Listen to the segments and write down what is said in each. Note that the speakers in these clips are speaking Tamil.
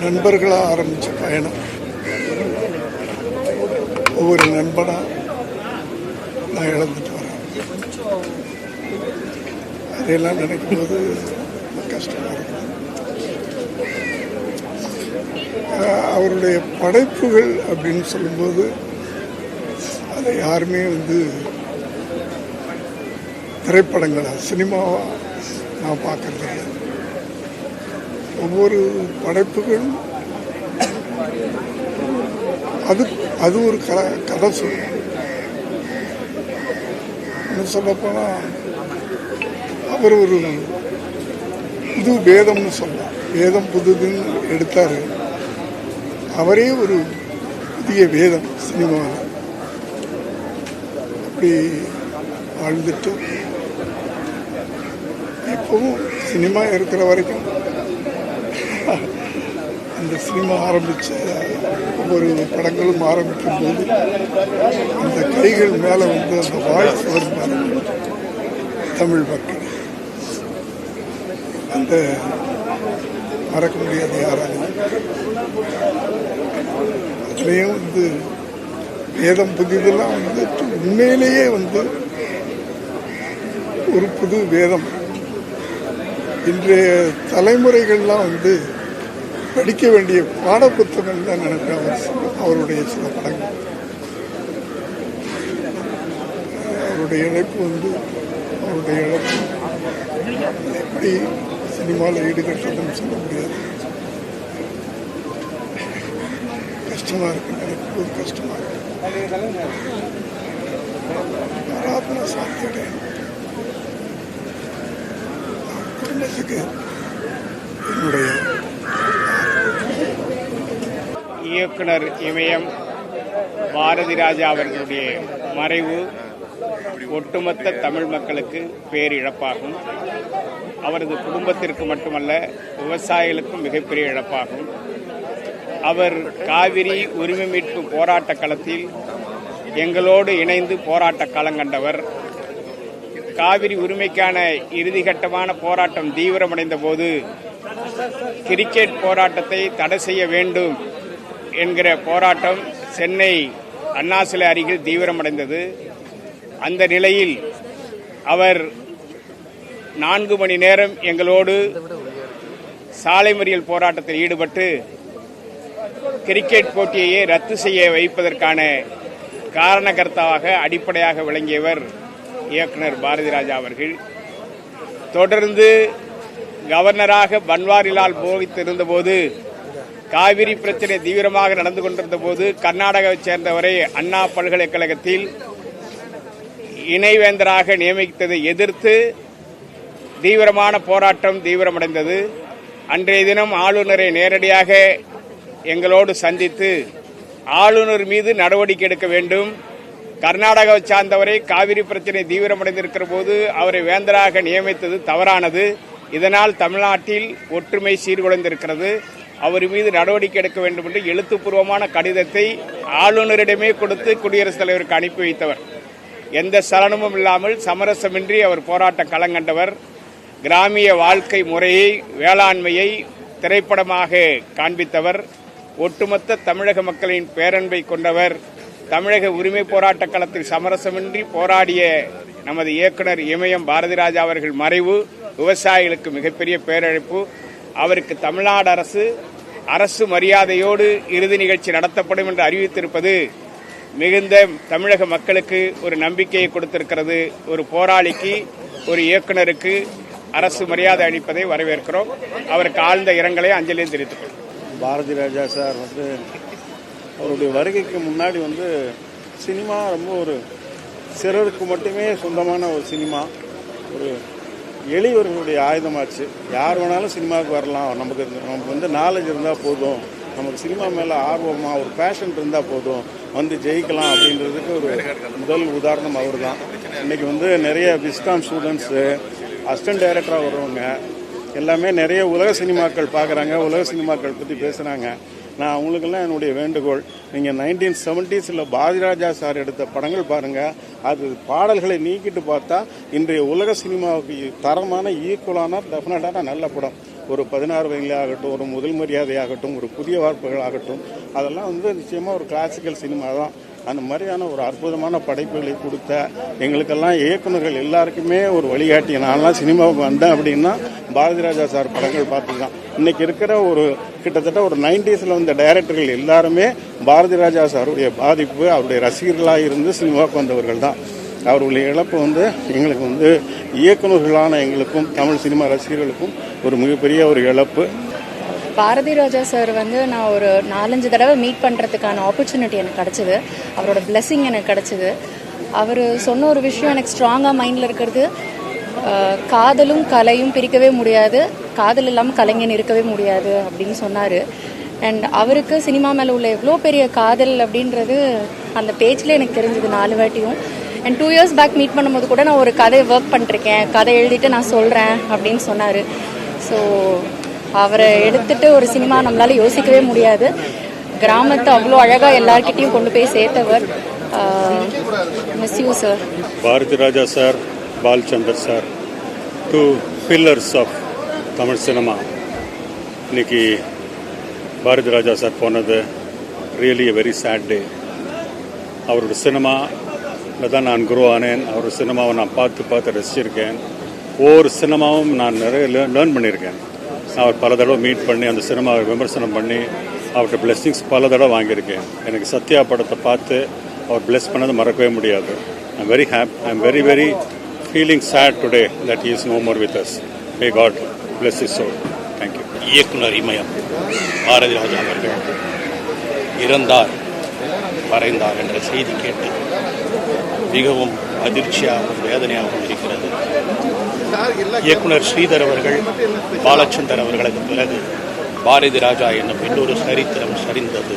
நண்பர்களாக ஆரம்பித்த பயணம் ஒவ்வொரு நண்பனாக நான் இழந்துட்டு வரேன். அதையெல்லாம் நினைக்கும்போது ரொம்ப கஷ்டமாக இருக்குது. அவருடைய படைப்புகள் அப்படின்னு சொல்லும்போது அதை யாருமே திரைப்படங்களா சினிமாவாக நான் பார்க்கறது இல்லை. ஒவ்வொரு படைப்புகளும் அது ஒரு கதை சொல்லும். இன்னும் சொல்லப்போனால் அவர் ஒரு புது வேதம்னு சொல்லலாம். வேதம் புதுதுன்னு எடுத்தார். அவரே ஒரு புதிய வேதம் சினிமாவில். அப்படி வாழ்ந்துட்டு இப்போவும் சினிமா இருக்கிற வரைக்கும் அந்த சினிமா ஆரம்பித்த ஒவ்வொரு படங்களும் ஆரம்பிக்கும் போது அந்த கைகள் மேலே அந்த வாய்ஸ் வருவார் தமிழ் மக்கள். அந்த மறக்க முடியாத யாராலும் அதுலேயும் வேதம் புதிதெல்லாம் உண்மையிலேயே ஒரு புது வேதம். இன்றைய தலைமுறைகள்லாம் படிக்க வேண்டிய பாடப்புத்தகம் தான் நினைப்பேன் அவருடைய சில படங்கள். அவருடைய இழப்பு அவருடைய இழப்பு எப்படி சினிமாவில் ஈடுகட்டுறதுன்னு சொல்ல முடியாது. கஷ்டமாக இருக்கு, நினைக்கும்போது கஷ்டமாக இருக்கு. ஆராதனை சாத்தியடைய குடும்பத்துக்கு என்னுடைய இயக்குனர் இமயம் பாரதி ராஜா அவர்களுடைய மறைவு ஒட்டுமொத்த தமிழ் மக்களுக்கு பேரிழப்பாகும். அவரது குடும்பத்திற்கு மட்டுமல்ல, விவசாயிகளுக்கும் மிகப்பெரிய இழப்பாகும். அவர் காவிரி உரிமை மீட்பு போராட்ட களத்தில் எங்களோடு இணைந்து போராட்ட களம் கண்டவர். காவிரி உரிமைக்கான இறுதிக்கட்டமான போராட்டம் தீவிரமடைந்த போது கிரிக்கெட் போராட்டத்தை தடை செய்ய வேண்டும் என்கிற போராட்டம் சென்னை அண்ணா சிலை அருகில் தீவிரமடைந்தது. அந்த நிலையில் அவர் 4 மணி நேரம் எங்களோடு சாலை மறியல் போராட்டத்தில் ஈடுபட்டு கிரிக்கெட் போட்டியையே ரத்து செய்ய வைப்பதற்கான காரணகர்த்தாவாக அடிப்படையாக விளங்கியவர் இயக்குனர் பாரதி ராஜா அவர்கள். தொடர்ந்து கவர்னராக பன்வாரிலால் புரோஹித் இருந்தபோது காவிரி பிரச்சனை தீவிரமாக நடந்து கொண்டிருந்த போது கர்நாடகாவைச் சேர்ந்தவரை அண்ணா பல்கலைக்கழகத்தில் இணைவேந்தராக நியமித்ததை எதிர்த்து தீவிரமான போராட்டம் தீவிரமடைந்தது. அன்றைய தினம் ஆளுநரை நேரடியாக எங்களோடு சந்தித்து ஆளுநர் மீது நடவடிக்கை எடுக்க வேண்டும், கர்நாடகாவை சார்ந்தவரை காவிரி பிரச்சனை தீவிரமடைந்திருக்கிற போது அவரை வேந்தராக நியமித்தது தவறானது, இதனால் தமிழ்நாட்டில் ஒற்றுமை சீர்குலைந்திருக்கிறது, அவர் மீது நடவடிக்கை எடுக்க வேண்டும் என்று எழுத்துப்பூர்வமான கடிதத்தை ஆளுநரிடமே கொடுத்து குடியரசுத் தலைவருக்கு அனுப்பி வைத்தவர். எந்த சலனமும் இல்லாமல் சமரசமின்றி அவர் போராட்ட களங்கண்டவர். கிராமிய வாழ்க்கை முறையை, வேளாண்மையை திரைப்படமாக காண்பித்தவர். ஒட்டுமொத்த தமிழக மக்களின் பேரன்பை கொண்டவர். தமிழக உரிமை போராட்ட களத்தில் சமரசமின்றி போராடிய நமது இயக்குனர் இமயம் பாரதி ராஜா அவர்கள் மறைவு விவசாயிகளுக்கு மிகப்பெரிய பேரிழப்பு. அவருக்கு தமிழ்நாடு அரசு மரியாதையோடு இறுதி நிகழ்ச்சி நடத்தப்படும் என்று அறிவித்திருப்பது மிகுந்த தமிழக மக்களுக்கு ஒரு நம்பிக்கையை கொடுத்திருக்கிறது. ஒரு போராளிக்கு, ஒரு இயக்குனருக்கு அரசு மரியாதை அளிப்பதை வரவேற்கிறோம். அவருக்கு ஆழ்ந்த இரங்கலை அஞ்சலியும் தெரிவித்துக் கொள்கிறோம். பாரதி ராஜா சார் அவருடைய வருகைக்கு முன்னாடி சினிமா ரொம்ப ஒரு சிலருக்கு மட்டுமே சொந்தமான ஒரு சினிமா, ஒரு எளியவர்களுடைய ஆயுதமாச்சு. யார் வேணாலும் சினிமாவுக்கு வரலாம், நமக்கு நாலேஜ் இருந்தால் போதும், நமக்கு சினிமா மேலே ஆர்வமாக ஒரு பேஷன் இருந்தால் போதும், ஜெயிக்கலாம் அப்படின்றதுக்கு ஒரு முதல் உதாரணம் அவர் தான். இன்றைக்கி நிறைய விஸ்காம் ஸ்டூடெண்ட்ஸு, அசிஸ்டன்ட் டைரக்டராக வருவாங்க, எல்லாமே நிறைய உலக சினிமாக்கள் பார்க்குறாங்க, உலக சினிமாக்கள் பற்றி பேசுகிறாங்க. நான் அவங்களுக்கெல்லாம் என்னுடைய வேண்டுகோள், நீங்கள் 1970s பாரதிராஜா சார் எடுத்த படங்கள் பாருங்கள், அது பாடல்களை நீக்கிட்டு பார்த்தா இன்றைய உலக சினிமாவுக்கு தரமான ஈக்குவலான டெஃபினட்டான நல்ல படம். ஒரு 16 வயதிலாகட்டும், ஒரு முதல் மரியாதையாகட்டும், ஒரு புதிய வார்ப்புகளாகட்டும், அதெல்லாம் வந்து நிச்சயமாக ஒரு கிளாசிக்கல் சினிமா தான். அந்த மாதிரியான ஒரு அற்புதமான படைப்புகளை கொடுத்த எங்களுக்கெல்லாம் இயக்குநர்கள் எல்லாருக்குமே ஒரு வழிகாட்டி. நான்லாம் சினிமாவுக்கு வந்தேன் அப்படின்னா பாரதி ராஜா சார் படங்கள் பார்த்து தான். இன்றைக்கி இருக்கிற ஒரு கிட்டத்தட்ட ஒரு 90s வந்த டைரக்டர்கள் எல்லாருமே பாரதி ராஜா சாருடைய பாதிப்பு, அவருடைய ரசிகர்களாக இருந்து சினிமாவுக்கு வந்தவர்கள் தான். அவருடைய இழப்பு வந்து எங்களுக்கு வந்து இயக்குநர்களான எங்களுக்கும் தமிழ் சினிமா ரசிகர்களுக்கும் ஒரு மிகப்பெரிய ஒரு இழப்பு. பாரதி ராஜா சார் வந்து நான் ஒரு 4-5 தடவை மீட் பண்ணுறதுக்கான ஆப்பர்ச்சுனிட்டி எனக்கு கிடச்சிது. அவரோட பிளெஸிங் எனக்கு கிடச்சிது. அவர் சொன்ன ஒரு விஷயம் எனக்கு ஸ்ட்ராங்காக மைண்டில் இருக்கிறது, காதலும் கலையும் பிரிக்கவே முடியாது, காதல் இல்லாமல் கலைஞன் இருக்கவே முடியாது அப்படின்னு சொன்னார். அண்ட் அவருக்கு சினிமா மேலே உள்ள எவ்வளோ பெரிய காதல் அப்படின்றது அந்த பேஜில் எனக்கு தெரிஞ்சது 4 வாட்டியும். அண்ட் 2 years பேக் மீட் பண்ணும்போது கூட நான் ஒரு கதை ஒர்க் பண்ணிருக்கேன், கதை எழுதிட்டு நான் சொல்கிறேன் அப்படின்னு சொன்னார். ஸோ அவரை எடுத்துட்டு ஒரு சினிமா நம்மளால யோசிக்கவே முடியாது. கிராமத்தை அவ்வளோ அழகாக எல்லார்கிட்டையும் கொண்டு போய் சேர்த்தவர். Miss you sir. Bharathi Raja sir, Balachander sir, 2 pillars of Tamil cinema. இன்னைக்கு பாரதி ராஜா சார் போனது really a very sad day. அவரோட சினிமாவில் தான் நான் குரோ ஆனேன். அவரோட சினிமாவை நான் பார்த்து ரசிச்சிருக்கேன். ஒவ்வொரு சினிமாவும் நான் நிறைய லேர்ன் பண்ணியிருக்கேன். அவர் பல தடவை மீட் பண்ணி அந்த சினிமாவை விமர்சனம் பண்ணி அவர்கிட்ட பிளெஸ்ஸிங்ஸ் பல தடவை வாங்கியிருக்கேன். எனக்கு சத்யா படத்தை பார்த்து அவர் பிளெஸ் பண்ணது மறக்கவே முடியாது. I'm very very very feeling sad today that he is no more with us. May God bless his soul. Thank you. இயக்குனர் இமயம் பாரதி ராஜா அவர்கள் இறந்தார், மறைந்தார் என்ற செய்தி கேட்டு மிகவும் அதிர்ச்சியாகவும் வேதனையாகவும் இருக்கிறது. இயக்குனர் ஸ்ரீதர் அவர்கள், பாலச்சந்தர் அவர்களுக்கு பிறகு பாரதி ராஜா என்னும் இன்னொரு சரித்திரம் சரிந்தது.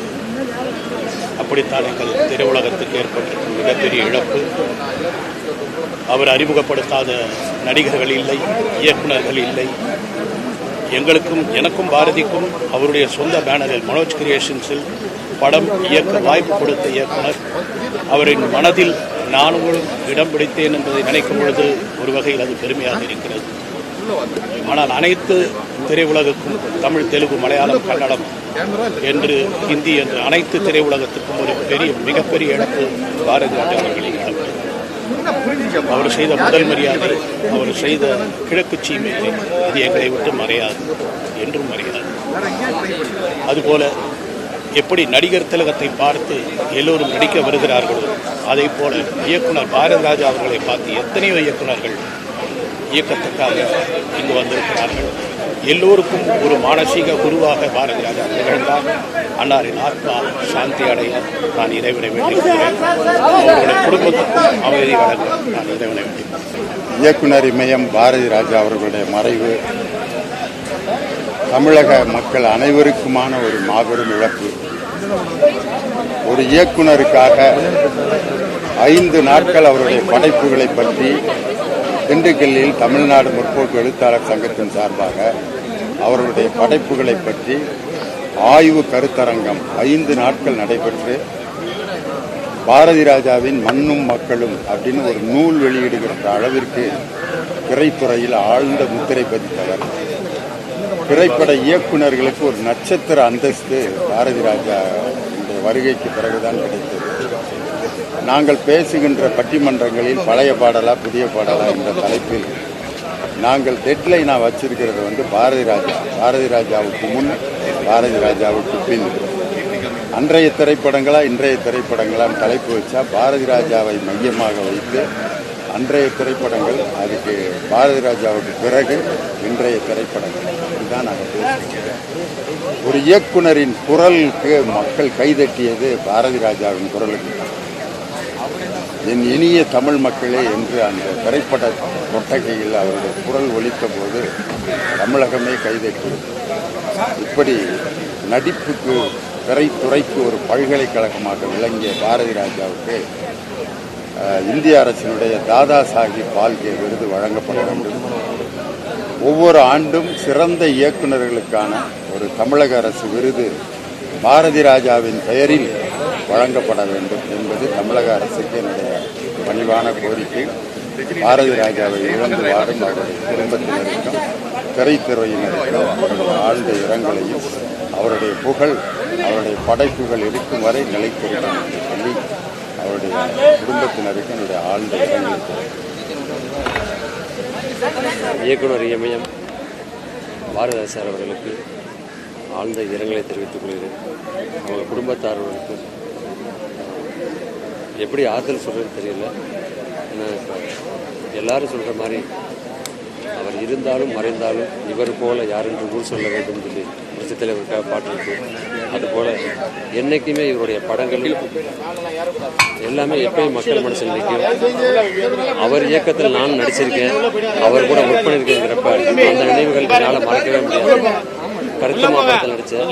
அப்படித்தான் எங்கள் திரையுலகத்துக்கு ஏற்பட்டிருக்கும் மிகப்பெரிய இழப்பு. அவர் அறிமுகப்படுத்தாத நடிகர்கள் இல்லை, இயக்குநர்கள் இல்லை. எனக்கும் பாரதிக்கும் அவருடைய சொந்த பேனரில் மனோஜ் கிரியேஷன்ஸில் படம் இயக்க வாய்ப்பு கொடுத்த இயக்குனர். அவரின் மனதில் நானும் இடம் பிடித்தேன் என்பதை நினைக்கும் பொழுது ஒரு வகையில் அது பெருமையாக இருக்கிறது. ஆனால் அனைத்து திரையுலகுக்கும், தமிழ், தெலுங்கு, மலையாளம், கன்னடம் என்று ஹிந்தி என்று அனைத்து திரையுலகத்துக்கும் ஒரு மிகப்பெரிய இழப்பு பாரதி ராஜா அவர்களின் இழப்பு. அவர் செய்த முதல் மரியாதை, அவர் செய்த கிழக்கு சீமையை இது எங்களை விட்டு மறையாது, என்றும் மறையாது. அதுபோல எப்படி நடிகர் திலகத்தை பார்த்து எல்லோரும் நடிக்க வருகிறார்களோ அதே போல இயக்குனர் பாரதி ராஜா அவர்களை பார்த்து எத்தனையோ இயக்குநர்கள் இயக்கத்துக்காக இங்கு வந்திருக்கிறார்கள். எல்லோருக்கும் ஒரு மானசீக குருவாக பாரதி ராஜா திகழ்ந்தார். அன்னாரின் ஆத்மா சாந்தி அடைய நான் இறைவனை வேண்டியிருக்கிறேன். அவர்களுடைய குடும்பத்துக்கும் அமைதி வழங்க நான் இறைவனை வேண்டியிருக்கிறேன். இயக்குனர் இமயம் பாரதி ராஜா அவர்களுடைய மறைவு தமிழக மக்கள் அனைவருக்குமான ஒரு மாபெரும் இழப்பு. ஒரு இயக்குனருக்காக 5 நாட்கள் அவருடைய படைப்புகளை பற்றி திண்டுக்கல்லில் தமிழ்நாடு முற்போக்கு எழுத்தாளர் சங்கத்தின் சார்பாக அவர்களுடைய படைப்புகளை பற்றி ஆய்வு கருத்தரங்கம் 5 நாட்கள் நடைபெற்று பாரதி ராஜாவின் மண்ணும் மக்களும் அப்படின்னு ஒரு நூல் வெளியிடுகிற அளவிற்கு திரைத்துறையில் ஆழ்ந்த முத்திரை பதித்தவர். திரைப்பட இயக்குநர்களுக்கு ஒரு நட்சத்திர அந்தஸ்து பாரதி ராஜா வருகைக்கு பிறகுதான் கிடைத்தது. நாங்கள் பேசுகின்ற பட்டிமன்றங்களில் பழைய பாடலா புதிய பாடலா என்ற தலைப்பில் நாங்கள் டெட்லைனாக வச்சிருக்கிறது பாரதி ராஜாவுக்கு முன், பாரதி ராஜாவுக்கு பின். அன்றைய திரைப்படங்களா இன்றைய திரைப்படங்களான்னு தலைப்பு வச்சா பாரதி ராஜாவை மையமாக வைத்து அன்றைய திரைப்படங்கள், அதுக்கு பாரதி ராஜாவுக்கு பிறகு இன்றைய திரைப்படங்கள், இதுதான் நாங்கள் பேசுகிறோம். ஒரு இயக்குனரின் குரலுக்கு மக்கள் கைதட்டியது பாரதி ராஜாவின் குரலுக்கு. என் இனிய தமிழ் மக்களே என்று அந்த திரைப்பட கொட்டகையில் அவருடைய குரல் ஒலித்த போது தமிழகமே கைதட்டியது. இப்படி நடிப்புக்கு, திரைத்துறைக்கு ஒரு பல்கலைக்கழகமாக விளங்கிய பாரதி ராஜாவுக்கு இந்திய அரசினுடைய தாதா சாஹிப் பால்கே விருது வழங்கப்பட வேண்டும். ஒவ்வொரு ஆண்டும் சிறந்த இயக்குநர்களுக்கான ஒரு தமிழக அரசு விருது பாரதி ராஜாவின் பெயரில் வழங்கப்பட வேண்டும் என்பது தமிழக அரசுக்கு என்னுடைய பணிவான கோரிக்கை. பாரதி ராஜாவை இழந்து வாடும் அவருடைய குடும்பத்தினருக்கும் திரைத்துறையினருக்கு அவருடைய ஆழ்ந்த இரங்கலையும் அவருடைய புகழ் அவருடைய படைப்புகள் இருக்கும் வரை நிலைத்திருக்கும் என்று சொல்லி அவருடைய குடும்பத்தினருக்கு என்னுடைய ஆழ்ந்த இரங்கலை இயக்குனர் இமயம் பாரதிராஜா சார் அவர்களுக்கு ஆழ்ந்த இரங்கலை தெரிவித்துக் கொள்கிறேன். அவங்க குடும்பத்தாரர்களுக்கு எப்படி ஆறுதல் சொல்கிறதுன்னு தெரியல. ஏன்னா இப்போ எல்லாரும் சொல்கிற மாதிரி அவர் இருந்தாலும் மறைந்தாலும் இவர் போல யாரென்று ஊர் சொல்ல வேண்டும் சொல்லி புரட்சித் தலைவருக்காக பாட்டு இருக்கு. அதுபோல் என்றைக்குமே இவருடைய படங்கள் எல்லாமே எப்பயும் மக்கள் மனசில் நிற்கும். அவர் இயக்கத்தில் நான் நடிச்சிருக்கேன், அவர் கூட ஒர்க் பண்ணியிருக்கேங்கிறப்ப அந்த நினைவுகள் என்னால் மறக்கவே முடியாது. கருத்து மாவட்டத்தில் நடித்தேன்,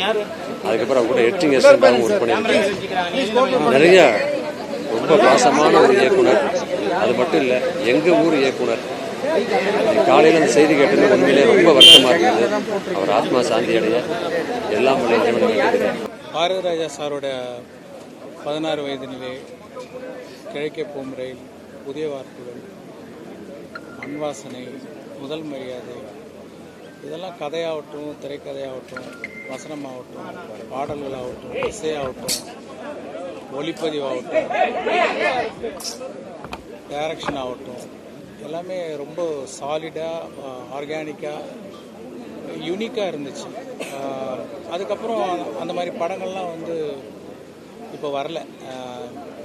அதுக்கப்புறம் அவர் கூட எடிட்டிங் அசிஸ்டண்டாகவும் ஒர்க் பண்ணியிருக்கேன். நிறைய ரொம்ப பாசமான ஒரு இயக்குனர். அது மட்டும் இல்லை, எங்கள் ஊர் இயக்குனர். காலையில் அந்த செய்தி கேட்டது உண்மையிலே ரொம்ப வருத்தமாக இருந்தது. அவர் ஆத்மா சாந்தி அடைய எல்லாம் பாரதிராஜா சாரோட 16 வயதினிலே கிழக்கே போகும் ரயில், புதிய வார்ப்புகள், மண்வாசனை, முதல் மரியாதை, இதெல்லாம் கதையாகட்டும், திரைக்கதையாகட்டும், வசனமாகட்டும், பாடல்களாகட்டும், இசையாகட்டும், ஒளிப்பதிவாகட்டும், டைரக்ஷன் ஆகட்டும், எல்லாமே ரொம்ப சாலிடாக, ஆர்கானிக்காக, யூனிக்காக இருந்துச்சு. அதுக்கப்புறம் அந்த மாதிரி படங்கள்லாம் வந்து இப்போ வரல.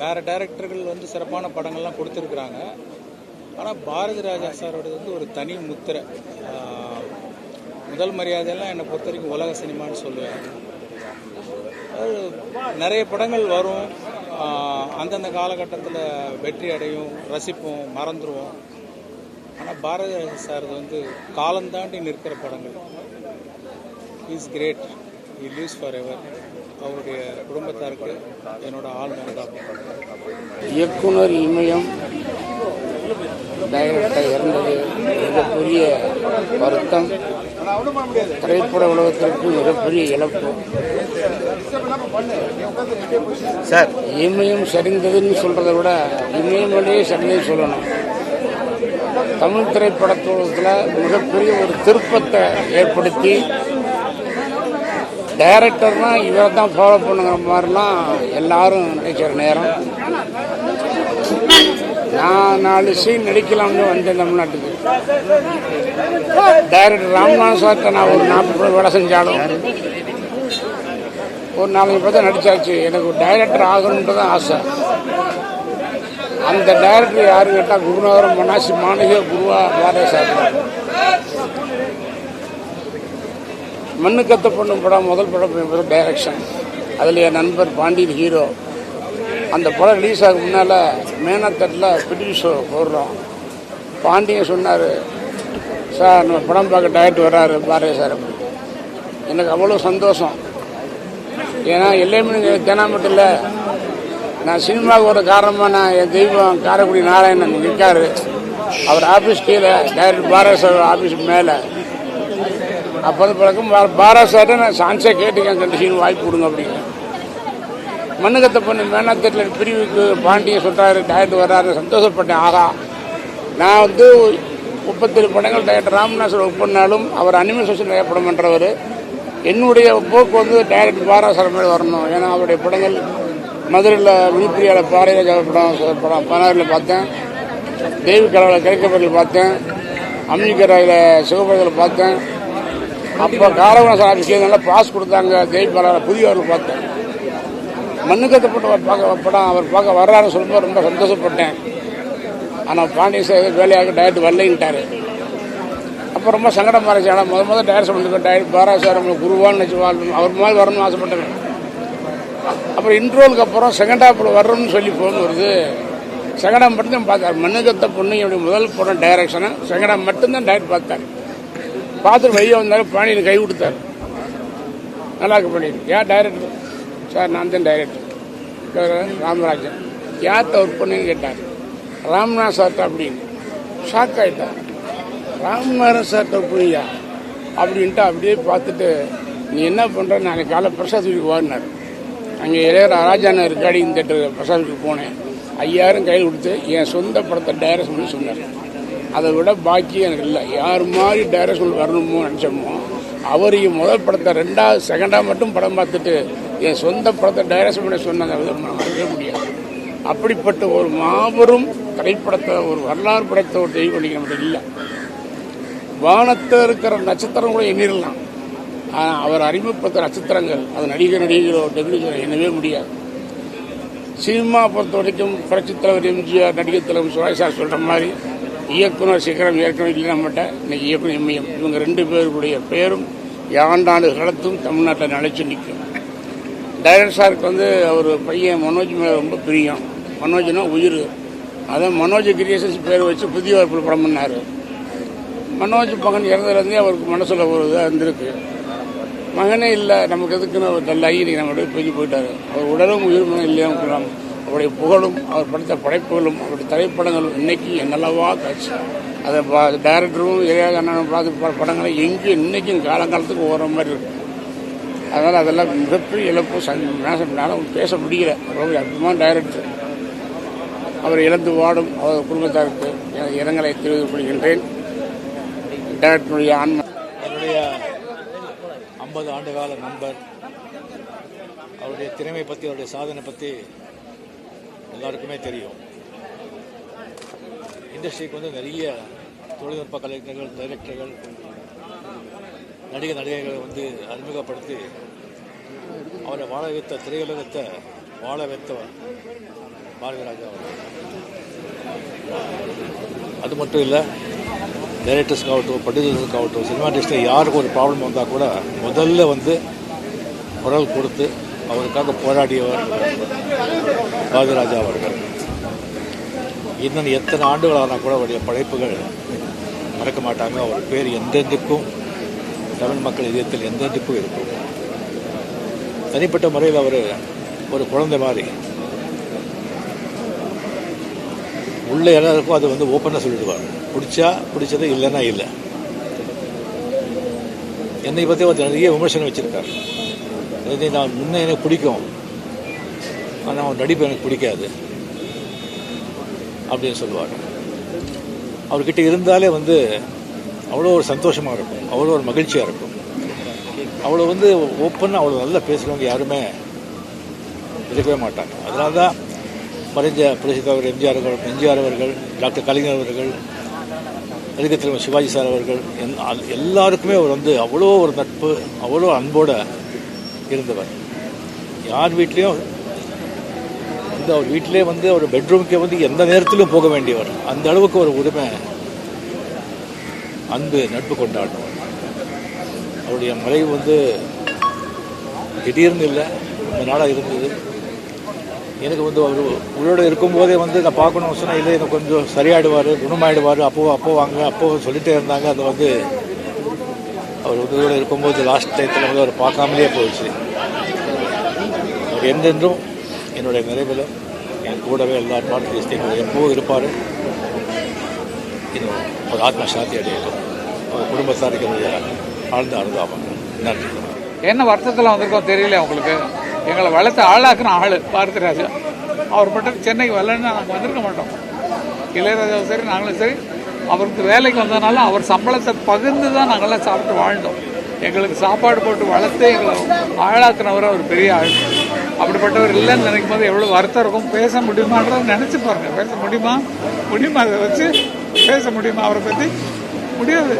வேறு டைரக்டர்கள் வந்து சிறப்பான படங்கள்லாம் கொடுத்துருக்குறாங்க. ஆனால் பாரதிராஜா சாரோடது வந்து ஒரு தனி முத்திரை. முதல் மரியாதையெல்லாம் என்னை பொறுத்த வரைக்கும் உலக சினிமான்னு சொல்லுவேன். நிறைய படங்கள் வரும், அந்தந்த காலகட்டத்தில் வெற்றி அடையும், ரசிப்போம், மறந்துடுவோம். ஆனால் பாரதிராஜா சார் வந்து காலம் தாண்டி நிற்கிற படங்கள். Is great, he lives for ever. அவருடைய குடும்பத்தாருக்கு என்னோட ஆழ்ந்த அனுதாபம். இயக்குனர் இமயம் டைரக்டர் இறந்தது மிகப்பெரிய வருத்தம். திரைப்பட உலகத்திற்கு மிகப்பெரிய இழப்பு. சார், இமயம் சரிந்ததுன்னு சொல்றதை விட இமயமலையே சரிந்ததுன்னு சொல்லணும். தமிழ் திரைப்படத்துலகத்தில் மிகப்பெரிய ஒரு திருப்பத்தை ஏற்படுத்தி டைரக்டர்னா இவரை தான் ஃபாலோ பண்ணுங்கிற மாதிரிலாம் எல்லாரும் நினைக்கிற நேரம். நான் 4 சீன் நடிக்கலாம்னு வந்தேன் தமிழ்நாட்டுக்கு. டைரக்டர் ராம்நாத் சார்கிட்ட நான் ஒரு 40 வேலை செஞ்சாலும் ஒரு 4 பேர்த்த நடிச்சாச்சு. எனக்கு ஒரு டைரக்டர் ஆகணுன்ட்டு தான் ஆசை. அந்த டைரக்டர் யாருன்னு கேட்டால் குருநாதரம் மனாசி மாணவிய குருவா பாரதிய சார். மண்ணு கத்த பொண்ணு படம் முதல் படம் டைரக்ஷன். அதில் என் நண்பர் பாண்டியன் ஹீரோ. அந்த படம் ரிலீஸ் ஆக முன்னால் மேனத்தட்டில் பிடி ஷோ போடுறோம். பாண்டியன் சொன்னார், சார் நம்ம படம் பார்க்க டைரக்டர் வர்றாரு பாரதிய சார். எனக்கு அவ்வளோ சந்தோஷம். ஏன்னா எல்லாமே தேனாமட்டில் நான் சினிமாவுக்கு ஒரு காரணமாக நான் என் தெய்வம் காரைக்குடி நாராயணன் நிற்காரு. அவர் ஆஃபீஸ் கீழே டைரக்டர் பாரதிய சார் ஆஃபீஸுக்கு மேலே. அப்போ வந்து பழக்கம் பாரதிய சார்கிட்ட நான் சான்ஸே கேட்டுக்கேன், 2 சீன் வாய்ப்பு கொடுங்க அப்படின்னு. மண்ணுக்கத்தை பண்ணி மேனாத்தட்டில் பிரிவுக்கு பாண்டியன் சொல்கிறாரு டைரக்டர் வர்றாரு. சந்தோஷப்பட்டேன். ஆகா, நான் வந்து 37 படங்கள் டைரக்டர் ராமநாத் ஒர்க் பண்ணாலும் அவர் அனிமேஷன் நிறைய படம் பண்ணுறவர். என்னுடைய போக்கு வந்து டைரக்டர் பாரதிய சார் மேலே வரணும். ஏன்னா அவருடைய படங்கள் மதுரையில் விழிப்பிரியாவில் பாரதிராஜா படம் 16 பார்த்தேன், தெய்வ கலவில் கிடைக்கப்பட்டில் பார்த்தேன், அம்மிக்கரையில் சிவபதியில் பார்த்தேன். அப்போ காரவண சார் ஆஃபீஸ்லேயே நல்லா பாஸ் கொடுத்தாங்க. தெய்வ கலவில் புதியவர்கள் பார்த்தேன். மண்ணுக்கத்தப்பட்ட படம் அவர் பார்க்க வர்றாருன்னு சொல்லும்போது ரொம்ப சந்தோஷப்பட்டேன். ஆனால் பாண்டியன் சார் வேலையாக டைரக்டர் வரலைன்ட்டார். அப்போ ரொம்ப சங்கடமாக இருந்துச்சு. ஆனால் முதல் டைரக்ஷன் பண்ணிருக்கேன். டைரக்டர் பாரதிய சார் நம்மளுக்கு குருவான்னு நினச்சி அவர் மாதிரி வரணும்னு ஆசைப்பட்டேன். அப்புறம் இன்ட்ரோலுக்கு அப்புறம் செகண்ட் ஹாப்பில் வர்றோம்னு சொல்லி ஃபோன் வருது. செகண்ட் ஹாப் மட்டும்தான் பார்த்தார். மண்ணுக்கத்த பொண்ணு என்னுடைய முதல் படம் டைரக்ஷனை செகண்ட் ஹாப் மட்டும்தான் டைரக்டர் பார்த்தார். பார்த்துட்டு வெளியே வந்தாலும் பாண்டியன் கை கொடுத்தார். நல்லா இருக்கு பாண்டியன். ஏன் டைரக்டர்? சார் நான் தான் டைரக்டர் ராமராஜன். யார்கிட்ட ஒர்க் பண்ணுன்னு கேட்டார். ராம்நாத் சார்ட்ட அப்படின்னு. ஷாக் ஆகிட்டார். ராமநாதன் சார்ட்ட ஒர்க் பண்ணியா அப்படின்ட்டு அப்படியே பார்த்துட்டு நீ என்ன பண்ணுற, நாளைக்கு காலை பிரசாத் வீட்டுக்கு வாடினார். அங்கே ராஜான ரெக்கார்டிங் தேட்டர் பிரசாத் வீட்டுக்கு போனேன். 5000 கையில் கொடுத்து என் சொந்த படத்தை டைரக்ட் பண்ணி சொன்னார். அதை விட பாக்கி எனக்கு இல்லை. யார் மாதிரி டைரக்ஷன் வரணுமோ நினச்சோமோ அவரையும் முதல் படத்தை செகண்டாக மட்டும் படம் பார்த்துட்டு என் சொந்த படத்தை டைரக்ஷன் பண்ண சொன்னதை மறக்கவே முடியாது. அப்படிப்பட்ட ஒரு மாபெரும் திரைப்படத்தை, ஒரு வரலாறு படைத்த ஒரு தெய்வம் இன்னைக்கு நம்மகிட்ட இல்லை. வானத்தில் இருக்கிற நட்சத்திரம் கூட எண்ணிடலாம். ஆனால் அவர் அறிமுகப்படுத்த நட்சத்திரங்கள் அது நடிகர்களோ டெபியூட்டோ எண்ணவே முடியாது. சினிமா பொறுத்த வரைக்கும் புரட்சித் தலைவர் எம்ஜிஆர், நடிகர் தலைவர் சுரேஷ் சார் சொல்கிற மாதிரி இயக்குனர் சிகரம் ஏற்கனவே இல்லை நம்மகிட்ட. இன்னைக்கு இயக்குனர் எம்ஐஎம் இவங்க 2 பேருடைய பேரும் ஆண்டாண்டு காலத்தும் தமிழ்நாட்டில் நிலைச்சு நிற்கும். டைரக்டர் சாருக்கு அவர் பையன் மனோஜ் மேலே ரொம்ப பிரியம். மனோஜ்னா உயிர். அதான் மனோஜ் கிரியேஷன்ஸ் பேர் வச்சு புதிய ஒரு படம் பண்ணார். மனோஜ் மகன் இறந்ததுலேருந்தே அவருக்கு மனசில் ஒரு இதாக இருந்திருக்கு. மகனே இல்லை நமக்கு எதுக்குன்னு அவர் நல்லாகி இன்றைக்கி நம்ம பிரிஞ்சு போயிட்டார். அவர் உடலும் உயிர்மனும் இல்லையான்னு சொல்லலாம். அவருடைய புகழும் அவர் படித்த படைப்புகளும் அவருடைய திரைப்படங்களும் இன்னைக்கு என்னெல்லவா காட்சி. அதை டைரக்டரும் இளையராஜா அண்ணனும் பார்த்து படங்களை எங்கேயும் இன்றைக்கும் காலங்காலத்துக்கு ஓடுற மாதிரி இருக்கு. அதனால் அதெல்லாம் மிகப்பெரிய இழப்பு. பேச முடியல. ரொம்ப அற்புதமான டைரக்டர். அவர் இழந்து வாடும் அவர் குடும்பத்தாருக்கு இரங்கலை தெரிவித்துக் கொள்கின்றேன். டைரக்டருடைய ஆன்மா என்னுடைய 50 ஆண்டுகால நண்பர். அவருடைய திறமை பற்றி, அவருடைய சாதனை பற்றி எல்லாருக்குமே தெரியும். இண்டஸ்ட்ரிக்கு நிறைய தொழில்நுட்ப கலைஞர்கள், டைரக்டர்கள், நடிகைகளை அறிமுகப்படுத்தி அவரை வாழ வைத்த, திரையுலகத்தை வாழ வைத்தவர் பாரதி ராஜா அவர்கள். அது மட்டும் இல்லை, டைரக்டர்ஸ்க்காகட்டும், ப்ரொடியூசர்ஸ்க்காகட்டும், சினிமா இண்டஸ்ட்ரியில் யாருக்கும் ஒரு ப்ராப்ளம் வந்தால் கூட முதல்ல குரல் கொடுத்து அவருக்காக போராடியவர் பாரதி ராஜா அவர்கள். இன்னும் எத்தனை ஆண்டுகள் ஆனால் கூட அவருடைய படைப்புகள் மறக்க மாட்டாங்க. அவர் பேர் எந்தெந்துக்கும் தமிழ் மக்கள் இதயத்தில் எந்தெந்துக்கும் இருக்கும். தனிப்பட்ட முறையில் அவர் ஒரு குழந்தை மாதிரி உள்ள எல்லாருக்கும் அது ஓப்பனாக சொல்லிடுவார். பிடிச்சது இல்லைன்னா இல்லை. என்னை பற்றி அவர் நிறைய விமர்சனம் வச்சுருக்கார். நான் முன்னே எனக்கு பிடிக்கும், ஆனால் அவன் நடிப்பு எனக்கு பிடிக்காது அப்படின்னு சொல்லுவார். அவர்கிட்ட இருந்தாலே அவ்வளோ ஒரு சந்தோஷமாக இருக்கும், அவ்வளோ ஒரு மகிழ்ச்சியாக இருக்கும். அவ்வளோ ஓப்பனாக அவ்வளோ நல்லா பேசுகிறவங்க யாருமே இருக்கவே மாட்டாங்க. அதனால தான் மறைஞ்ச புரட்சித் தலைவர் எம்ஜிஆர் அவர்கள், டாக்டர் கலைஞர் அவர்கள், நடிகர் தலைவர் சிவாஜி சார் அவர்கள் எல்லாருக்குமே அவர் அவ்வளோ ஒரு நட்பு, அவ்வளோ அன்போடு இருந்தவர். யார் வீட்லேயும் அவர் வீட்டிலே அவர் பெட்ரூமுக்கே எந்த நேரத்திலும் போக வேண்டியவர். அந்த அளவுக்கு ஒரு உரிமை, அன்பு, நட்பு கொண்டாடுவார். அவருடைய மறைவு திடீர்னு இல்லை, ரொம்ப நாளாக இருந்தது. எனக்கு அவர் உயிரோடு இருக்கும்போதே நான் பார்க்கணும்னு சொன்னால் இல்லை, எனக்கு கொஞ்சம் சரியாயிடுவார், குணமாயிடுவார், அப்போ வாங்க அப்போ சொல்லிட்டே இருந்தாங்க. அது அவர் உயிரோடு இருக்கும்போது லாஸ்ட் டயத்தில் அவர் பார்க்காமலே போயிடுச்சு. அவர் என்றென்றும் என்னுடைய நிறைவில் என் கூடவே எல்லா பாட்டு எப்போவும் இருப்பார். இன்னும் ஒரு ஆத்ம சாந்தி அடையட்டும். அவர் குடும்பத்தாருக்கு ஆழ்ந்த அனுதாபம். நன்றி. என்ன வருத்தத்தில் வந்திருக்கோம் தெரியல உங்களுக்கு. எங்களை வளர்த்து ஆளாக்குன ஆள் பாரதி ராஜா. அவர் மட்டும் சென்னைக்கு வரலன்னா நாங்கள் வந்திருக்க மாட்டோம். இளையராஜாவும் சரி, நாங்களும் சரி, அவருக்கு வேலைக்கு வந்ததுனால அவர் சம்பளத்தை பகிர்ந்து தான் நாங்கள்லாம் சாப்பிட்டு வாழ்ந்தோம். எங்களுக்கு சாப்பாடு போட்டு வளர்த்து எங்களை ஆளாக்குனவர் அவர் பெரிய ஆள். அப்படிப்பட்டவர் இல்லைன்னு நினைக்கும் போது எவ்வளோ வருத்தம் இருக்கும். பேச முடியுமான்றதை நினச்சி பாருங்க. பேச முடியுமா அதை வச்சு பேச முடியுமா அவரை பற்றி? முடியாது.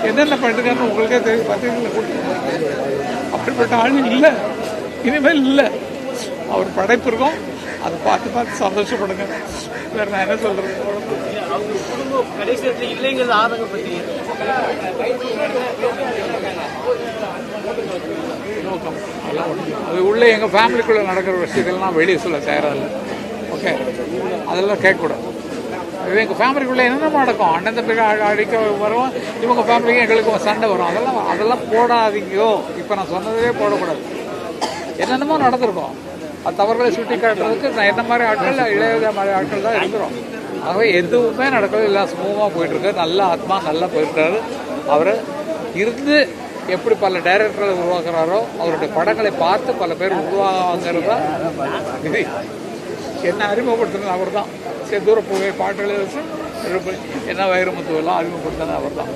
என்னென்ன பண்ணிருக்காருன்னு உங்களுக்கே தெரியும். பத்திரிகையில் கொடுத்து அப்படிப்பட்ட ஆள் இல்லை, இனிமேல் இல்லை. அவர் படைப்பு இருக்கும், அதை பார்த்து சந்தோஷப்படுங்க. வேற நான் என்ன சொல்றது? அது உள்ள எங்க ஃபேமிலிக்குள்ள நடக்கிற விஷயத்தெல்லாம் வெளியே சொல்ல தயாராக இல்லை. ஓகே, அதெல்லாம் கேட்கக்கூடாது. எங்கள் ஃபேமிலிக்குள்ளே என்னென்ன நடக்கும், அண்ணன் தம்பிக்கு அடிக்க வரும், இவங்க ஃபேமிலிக்கு எங்களுக்கு சண்டை வரும். அதெல்லாம் போடாதீங்கோ. இப்போ நான் சொன்னதே போடக்கூடாது. என்னென்னமோ நடந்திருக்கும். அது தவறுகளை சுட்டி காட்டுறதுக்கு நான் என்ன மாதிரி ஆட்கள், இளையராஜா மாதிரி ஆட்கள் தான் இருக்கிறோம். ஆகவே எதுவுமே நடக்கிறது இல்லை, ஸ்மூமாக போயிட்டுருக்கு. நல்ல ஆத்மா நல்லா போயிருக்காரு. அவர் இருந்து எப்படி பல டைரக்டர்களை உருவாக்குறாரோ, அவருடைய படங்களை பார்த்து பல பேர் உருவாகிறது தான் விதி. என்ன அறிமுகப்படுத்துறது அவர் தான். செந்தூர பூவை பாட்டுகளை வச்சு என்ன வைரமுத்து எல்லாம் அறிமுகப்படுத்தினது அவர் தான்.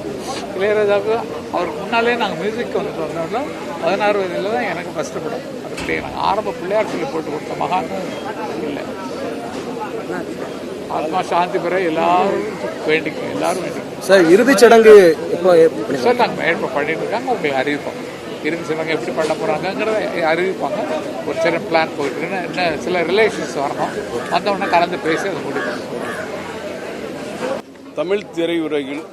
இளையராஜாவுக்கு அவருக்கு முன்னாலே நாங்கள் மியூசிக் வந்துட்டு வந்தோம்னா 16 வயதில் தான் எனக்கு ஃபஸ்ட்டு படம். அதுபடி நாங்கள் ஆரம்ப பிள்ளையார் சொல்லி போட்டு கொடுத்த மகான் இல்லை. ஆத்மா சாந்தி பெற எல்லாரும் வேண்டிக்கும் சார். இறுதிச் சடங்கு இப்போ சார் நாங்கள் ஏற்பாடு பண்ணிட்டு இருக்காங்க. உங்களுக்கு அறிவிப்போம். இறுதி சடங்கு எப்படி பண்ண போகிறாங்கிறத அறிவிப்பாங்க. ஒரு சில பிளான் போயிட்டு இன்னும் சில ரிலேஷன்ஸ் வரணும். வந்தவுடனே கலந்து பேசி அதை முடிவு. தமிழ் திரையுலகில்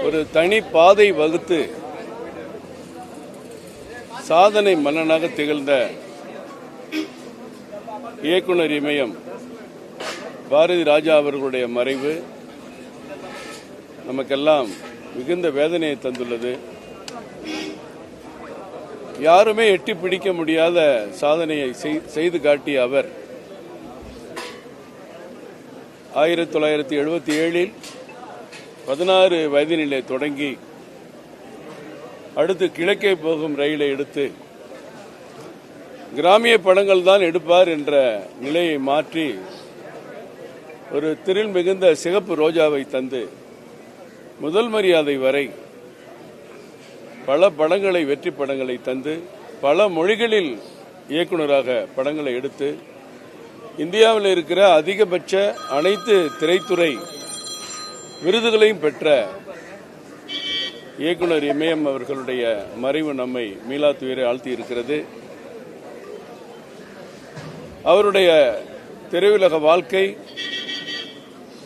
ஒரு தனி பாதை வகுத்து சாதனை மன்னனாக திகழ்ந்த இயக்குனர் இமயம் பாரதி ராஜா அவர்களுடைய மறைவு நமக்கெல்லாம் மிகுந்த வேதனையை தந்துள்ளது. யாருமே எட்டி பிடிக்க முடியாத சாதனையை செய்து காட்டிய அவர் 1977 16 வயதினிலே தொடங்கி அடுத்து கிழக்கே போகும் ரயிலை எடுத்து கிராமிய படங்கள் தான் எடுப்பார் என்ற நிலையை மாற்றி ஒரு திரில் மிகுந்த சிகப்பு ரோஜாவை தந்து முதல் மரியாதை வரை பல படங்களை வெற்றி படங்களை தந்து பல மொழிகளில் இயக்குநராக படங்களை எடுத்து இந்தியாவில் இருக்கிற அதிகபட்ச அனைத்து திரைத்துறை விருதுகளையும் பெற்ற இயக்குனர் இமயம் அவர்களுடைய மறைவு நம்மை மீளா துயரை ஆழ்த்தி இருக்கிறது. அவருடைய திரையுலக வாழ்க்கை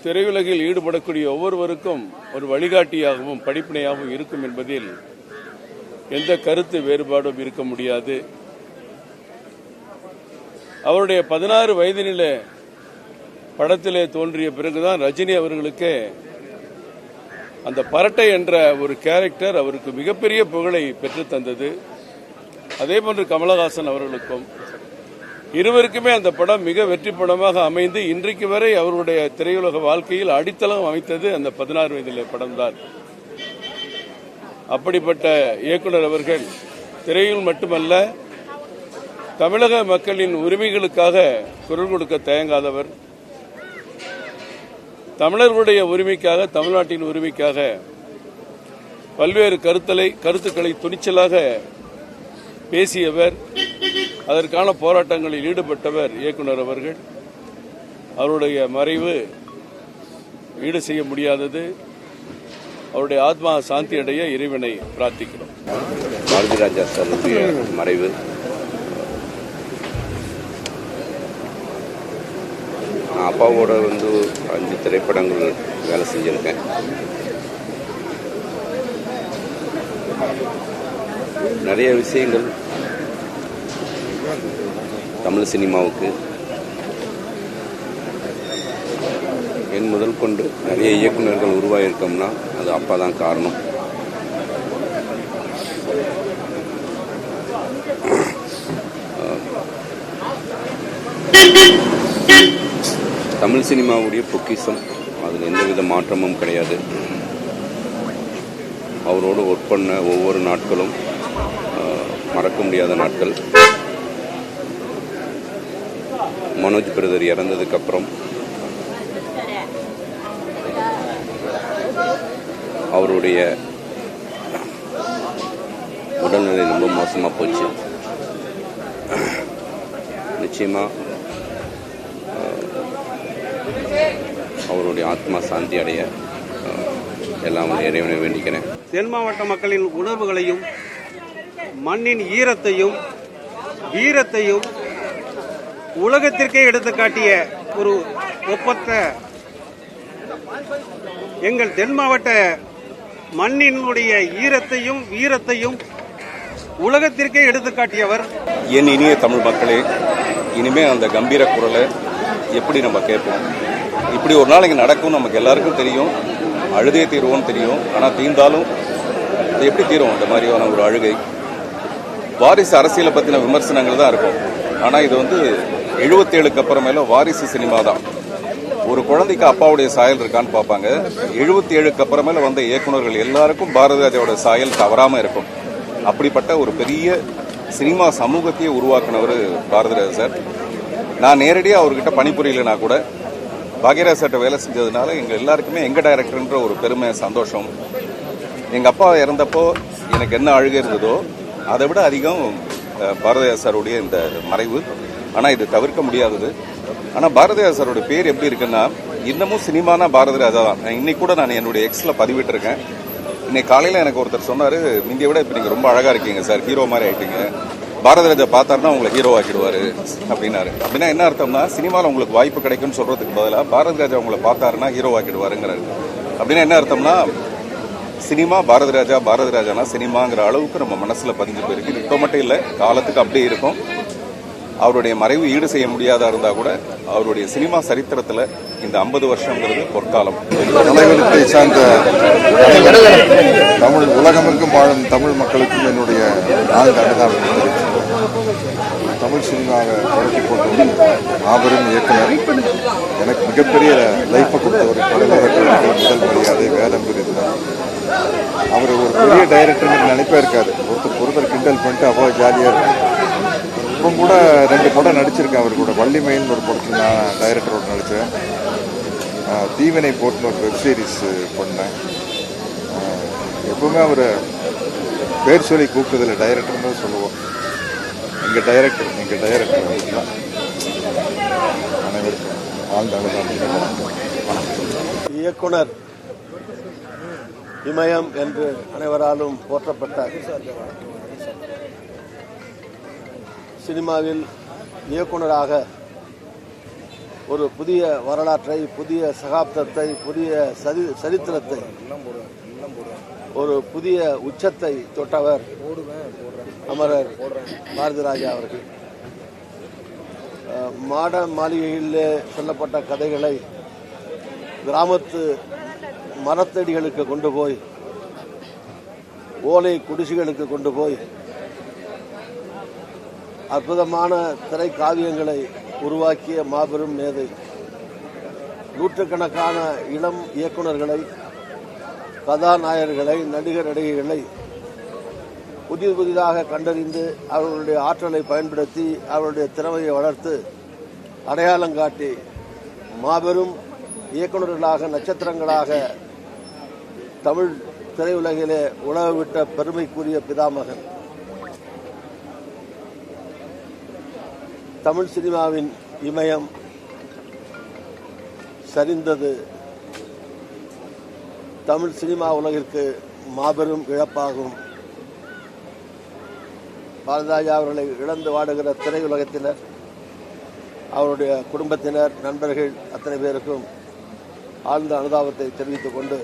திரையுலகில் ஈடுபடக்கூடிய ஒவ்வொருவருக்கும் ஒரு வழிகாட்டியாகவும் படிப்பினையாகவும் இருக்கும் என்பதில் எந்த கருத்து வேறுபாடும் இருக்க முடியாது. அவருடைய 16 வயதினிலே படத்திலே தோன்றிய பிறகுதான் ரஜினி அவர்களுக்கு அந்த பரட்டை என்ற ஒரு கேரக்டர் அவருக்கு மிகப்பெரிய புகழை பெற்றுத் தந்தது. அதேபோன்று கமலஹாசன் அவர்களுக்கும் இருவருக்குமே அந்த படம் மிக வெற்றி படமாக அமைந்து இன்றைக்கு வரை அவருடைய திரையுலக வாழ்க்கையில் அடித்தளம் அமைத்தது அந்த 16 வயதிலே படம்தான். அப்படிப்பட்ட இயக்குனர் அவர்கள் திரையில் மட்டுமல்ல தமிழக மக்களின் உரிமைகளுக்காக குரல் கொடுக்க தயங்காதவர். தமிழர்களுடைய உரிமைக்காக தமிழ்நாட்டின் உரிமைக்காக பல்வேறு கருத்துக்களை துணிச்சலாக பேசியவர். அதற்கான போராட்டங்களில் ஈடுபட்டவர் இயக்குனர் அவர்கள். அவருடைய மறைவு ஈடு செய்ய முடியாதது. அவருடைய ஆத்மா சாந்தி அடைய இறைவனை பிரார்த்திக்கிறோம். பாரதி ராஜா சாருடைய மறைவு நான் அப்பாவோட 5 திரைப்படங்கள் வேலை செஞ்சிருக்கேன். நிறைய விஷயங்கள் தமிழ் சினிமாவுக்கு என் முதல் கொண்டு நிறைய இயக்குநர்கள் உருவாகியிருக்கோம்னா அது அப்பா தான் காரணம். தமிழ் சினிமாவுடைய பொக்கிஷம், அதில் எந்தவித மாற்றமும் கிடையாது. அவரோடு ஒர்க் பண்ண ஒவ்வொரு நாட்களும் மறக்க முடியாத நாட்கள். மனோஜ் பிரதர் இறந்ததுக்கப்புறம் அவருடைய உடல்நிலை ரொம்ப மோசமாக போச்சு. நிச்சயமா அவருடைய ஆத்மா சாந்தி அடைய எல்லாம் இறைவனை வேண்டிக்கிறேன். தென் மாவட்ட மக்களின் உணர்வுகளையும் மண்ணின் ஈரத்தையும் வீரத்தையும் உலகத்திற்கே எடுத்து காட்டிய ஒரு ஒப்பற்ற எங்கள் தென் மாவட்ட மண்ணினுடைய ஈரத்தையும் வீரத்தையும் உலகத்திற்கே எடுத்து காட்டியவர். என் இனிய தமிழ் மக்களே, இனிமே அந்த கம்பீர குரலை எப்படி நம்ம கேட்போம்? இப்படி ஒரு நாள் இங்கே நடக்கும் நமக்கு எல்லாருக்கும் தெரியும். அழுதே தீர்வோம்னு தெரியும். ஆனால் தீர்ந்தாலும் அது எப்படி தீரும்? அந்த மாதிரியான ஒரு அழுகை. வாரிசு அரசியலை பற்றின விமர்சனங்கள் தான் இருக்கும். ஆனால் இது 77க்கு அப்புறமேல வாரிசு சினிமா தான். ஒரு குழந்தைக்கு அப்பாவுடைய சாயல் இருக்கான்னு பார்ப்பாங்க. 77க்கு அப்புறமேல வந்த இயக்குநர்கள் எல்லாருக்கும் பாரதி ராஜாவோட சாயல் தவறாமல் இருக்கும். அப்படிப்பட்ட ஒரு பெரிய சினிமா சமூகத்தையே உருவாக்குனவர் பாரதி ராஜா சார். நான் நேரடியாக அவர்கிட்ட பணிபுரியலைனா கூட பாக்யராஜ் சார்ட்ட வேலை செஞ்சதுனால எங்கள் எல்லாருக்குமே எங்கள் டைரக்டர்ன்ற ஒரு பெருமை, சந்தோஷம். எங்கள் அப்பா இறந்தப்போ எனக்கு என்ன அழுகை இருந்ததோ அதை விட அதிகம் பாரதிராஜா சாருடைய இந்த மறைவு. ஆனால் இது தவிர்க்க முடியாதது. ஆனால் பாரதிராஜா சாரோட பேர் எப்படி இருக்குன்னா, இன்னமும் சினிமானா பாரதிராஜா தான். இன்னைக்கு கூட நான் என்னுடைய எக்ஸில் பதிவிட்டிருக்கேன். இன்னைக்கு காலையில் எனக்கு ஒருத்தர் சொன்னார், முந்தைய விட இப்போ நீங்கள் ரொம்ப அழகாக இருக்கீங்க சார், ஹீரோ மாதிரி ஆகிட்டீங்க, பாரதிராஜா பார்த்தாருன்னா உங்களை ஹீரோ ஆக்கிடுவார் அப்படின்னாரு. அப்படின்னா என்ன அர்த்தம்னா, சினிமாவில் உங்களுக்கு வாய்ப்பு கிடைக்கும்னு சொல்கிறதுக்கு பதிலாக பாரதிராஜா உங்களை பார்த்தாருன்னா ஹீரோ ஆக்கிடுவாருங்கிறாரு. அப்படின்னா என்ன அர்த்தம்னா, சினிமா பாரதிராஜா, பாரதிராஜானா சினிமாங்கிற அளவுக்கு நம்ம மனசில் பதிஞ்சு போயிருக்கு. இது இப்போ மட்டும் இல்லை, காலத்துக்கு அப்படியே இருக்கும். அவருடைய மறைவு ஈடு செய்ய முடியாதா இருந்தா கூட அவருடைய சினிமா சரித்திரத்தில் இந்த 50 வருஷங்கிறது பொற்காலம். தலைவர்களை சார்ந்த தமிழ் உலகமெங்கும் வாழும் தமிழ் மக்களுக்கும் என்னுடைய ஆழ்ந்த அனுதாபத்தை தெரிவித்தேன். தமிழ் சினிமாவை புரட்டி போட்ட மாபெரும் இயக்குனர், எனக்கு மிகப்பெரிய லைஃபை கொடுத்த ஒரு தலைவர்களுக்கு முதல் மரியாதை வேதம் புரிந்தார். அவர் ஒரு பெரிய டைரக்டர் நினைப்பே இருக்காது. ஒருத்தர் கிண்டல் பண்ணிட்டு அவ்வளோ ஜாலியாக இருக்கும். இப்போ கூட 2 படம் நடிச்சிருக்கேன் அவர் கூட. வள்ளிமயில்னு ஒரு படத்தில் நான் டைரக்டரோட நடித்தேன். தீவினை போட்டுன்னு ஒரு வெப் சீரிஸ் பண்ணேன். எப்பவுமே அவர் பேர் சொல்லி கூப்பிட்டதில்லை, டைரக்டர்னு சொல்லுவோம். எங்கள் டைரக்டர் தான். அனைவருக்கும் ஆழ்ந்த அனுதாபம். இயக்குனர் இமயம் என்று அனைவராலும் போற்றப்பட்ட சினிமாவில் இயக்குனராக ஒரு புதிய வரலாற்றை, புதிய சகாப்தத்தை, புதிய சரித்திரத்தை, ஒரு புதிய உச்சத்தை தொட்டவர் அமரர் பாரதிராஜா அவர்கள். மாட மாளிகையிலே சொல்லப்பட்ட கதைகளை கிராமத்து மரத்தடிகளுக்கு கொண்டு போய், ஓலை குடிசைகளுக்கு கொண்டு போய் அற்புதமான திரை காவியங்களை உருவாக்கிய மாபெரும் மேதை. நூற்றுக்கணக்கான இளம் இயக்குநர்களை, கதாநாயகர்களை, நடிகர் நடிகைகளை புதிதாக கண்டறிந்து அவர்களுடைய ஆற்றலை பயன்படுத்தி அவர்களுடைய திறமையை வளர்த்து அடையாளம் காட்டி மாபெரும் இயக்குநர்களாக, நட்சத்திரங்களாக தமிழ் திரையுலகிலே உலக விட்ட பெருமைக்குரிய பிதாமகன். தமிழ் சினிமாவின் இமயம் சரிந்தது தமிழ் சினிமா உலகிற்கு மாபெரும் இழப்பாகும். பாரதிராஜா அவர்களை இழந்து வாடுகிற திரையுலகத்தினர், அவருடைய குடும்பத்தினர், நண்பர்கள் அத்தனை பேருக்கும் ஆழ்ந்த அனுதாபத்தை தெரிவித்துக் கொண்டு,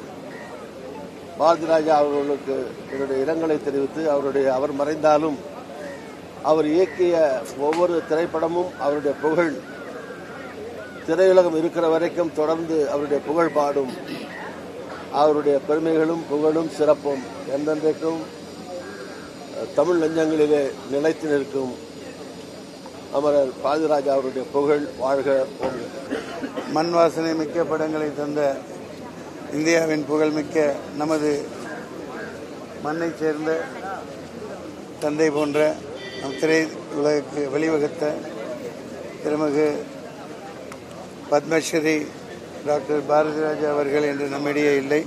பாரதிராஜா அவர்களுக்கு என்னுடைய இரங்கலை தெரிவித்து, அவர் மறைந்தாலும் அவர் இயக்கிய ஒவ்வொரு திரைப்படமும் அவருடைய புகழ் திரையுலகம் இருக்கிற வரைக்கும் தொடர்ந்து அவருடைய புகழ் பாடும். அவருடைய பெருமைகளும் புகழும் சிறப்பும் என்றென்றைக்கும் தமிழ் நெஞ்சங்களிலே நிலைத்து நிற்கும். அமரர் பாரதிராஜா அவருடைய புகழ் வாழ்க ஓங்க. மண் வாசனை மிக்க படங்களை தந்த இந்தியாவின் புகழ்மிக்க நமது மண்ணைச் சேர்ந்த தந்தை போன்ற நம் திரை உலகுக்கு வழிவகுத்த திருமிகு பத்மஸ்ரீ டாக்டர் பாரதிராஜா அவர்கள் என்று நம்மிடையே இல்லை.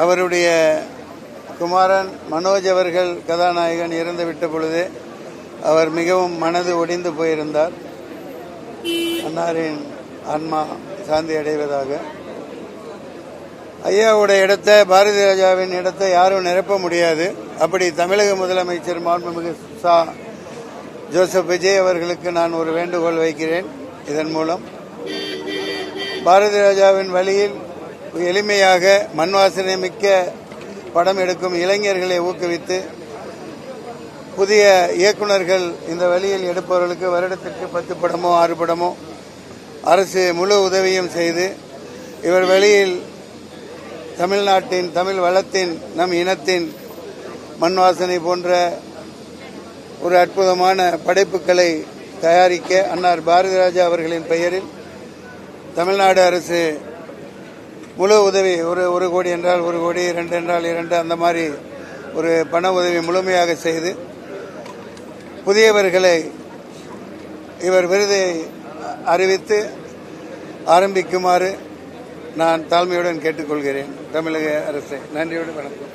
அவருடைய குமாரன் மனோஜ் அவர்கள் கதாநாயகன் இறந்துவிட்ட பொழுது அவர் மிகவும் மனது ஒடிந்து போயிருந்தார். அன்னாரின் ஆன்மா சாந்தி அடைவதாக. ஐயாவுடைய இடத்தை, பாரதிராஜாவின் இடத்தை யாரும் நிரப்ப முடியாது. அப்படி தமிழக முதலமைச்சர் மாண்புமிகு ஜோசப் விஜய் அவர்களுக்கு நான் ஒரு வேண்டுகோள் வைக்கிறேன். இதன் மூலம் பாரதிராஜாவின் வழியில் எளிமையாக மண் வாசனை மிக்க படம் எடுக்கும் இளைஞர்களை ஊக்குவித்து, புதிய இயக்குநர்கள் இந்த வழியில் எடுப்பவர்களுக்கு வருடத்திற்கு 10 படமோ 6 படமோ அரசு முழு உதவியும் செய்து, இவர் வழியில் தமிழ்நாட்டின், தமிழ் வளத்தின், நம் இனத்தின் மண் வாசனை போன்ற ஒரு அற்புதமான படைப்புகளை தயாரிக்க அன்னார் பாரதிராஜா அவர்களின் பெயரில் தமிழ்நாடு அரசு முழு உதவி, ஒரு கோடி என்றால் 1 கோடி, 2 என்றால் 2, அந்த மாதிரி ஒரு பண உதவி முழுமையாக செய்து புதியவர்களை இவர் விருதை அறிவித்து ஆரம்பிக்குமாறு நான் தாழ்மையுடன் கேட்டுக்கொள்கிறேன். தமிழக அரசை நன்றியோடு வணக்கம்.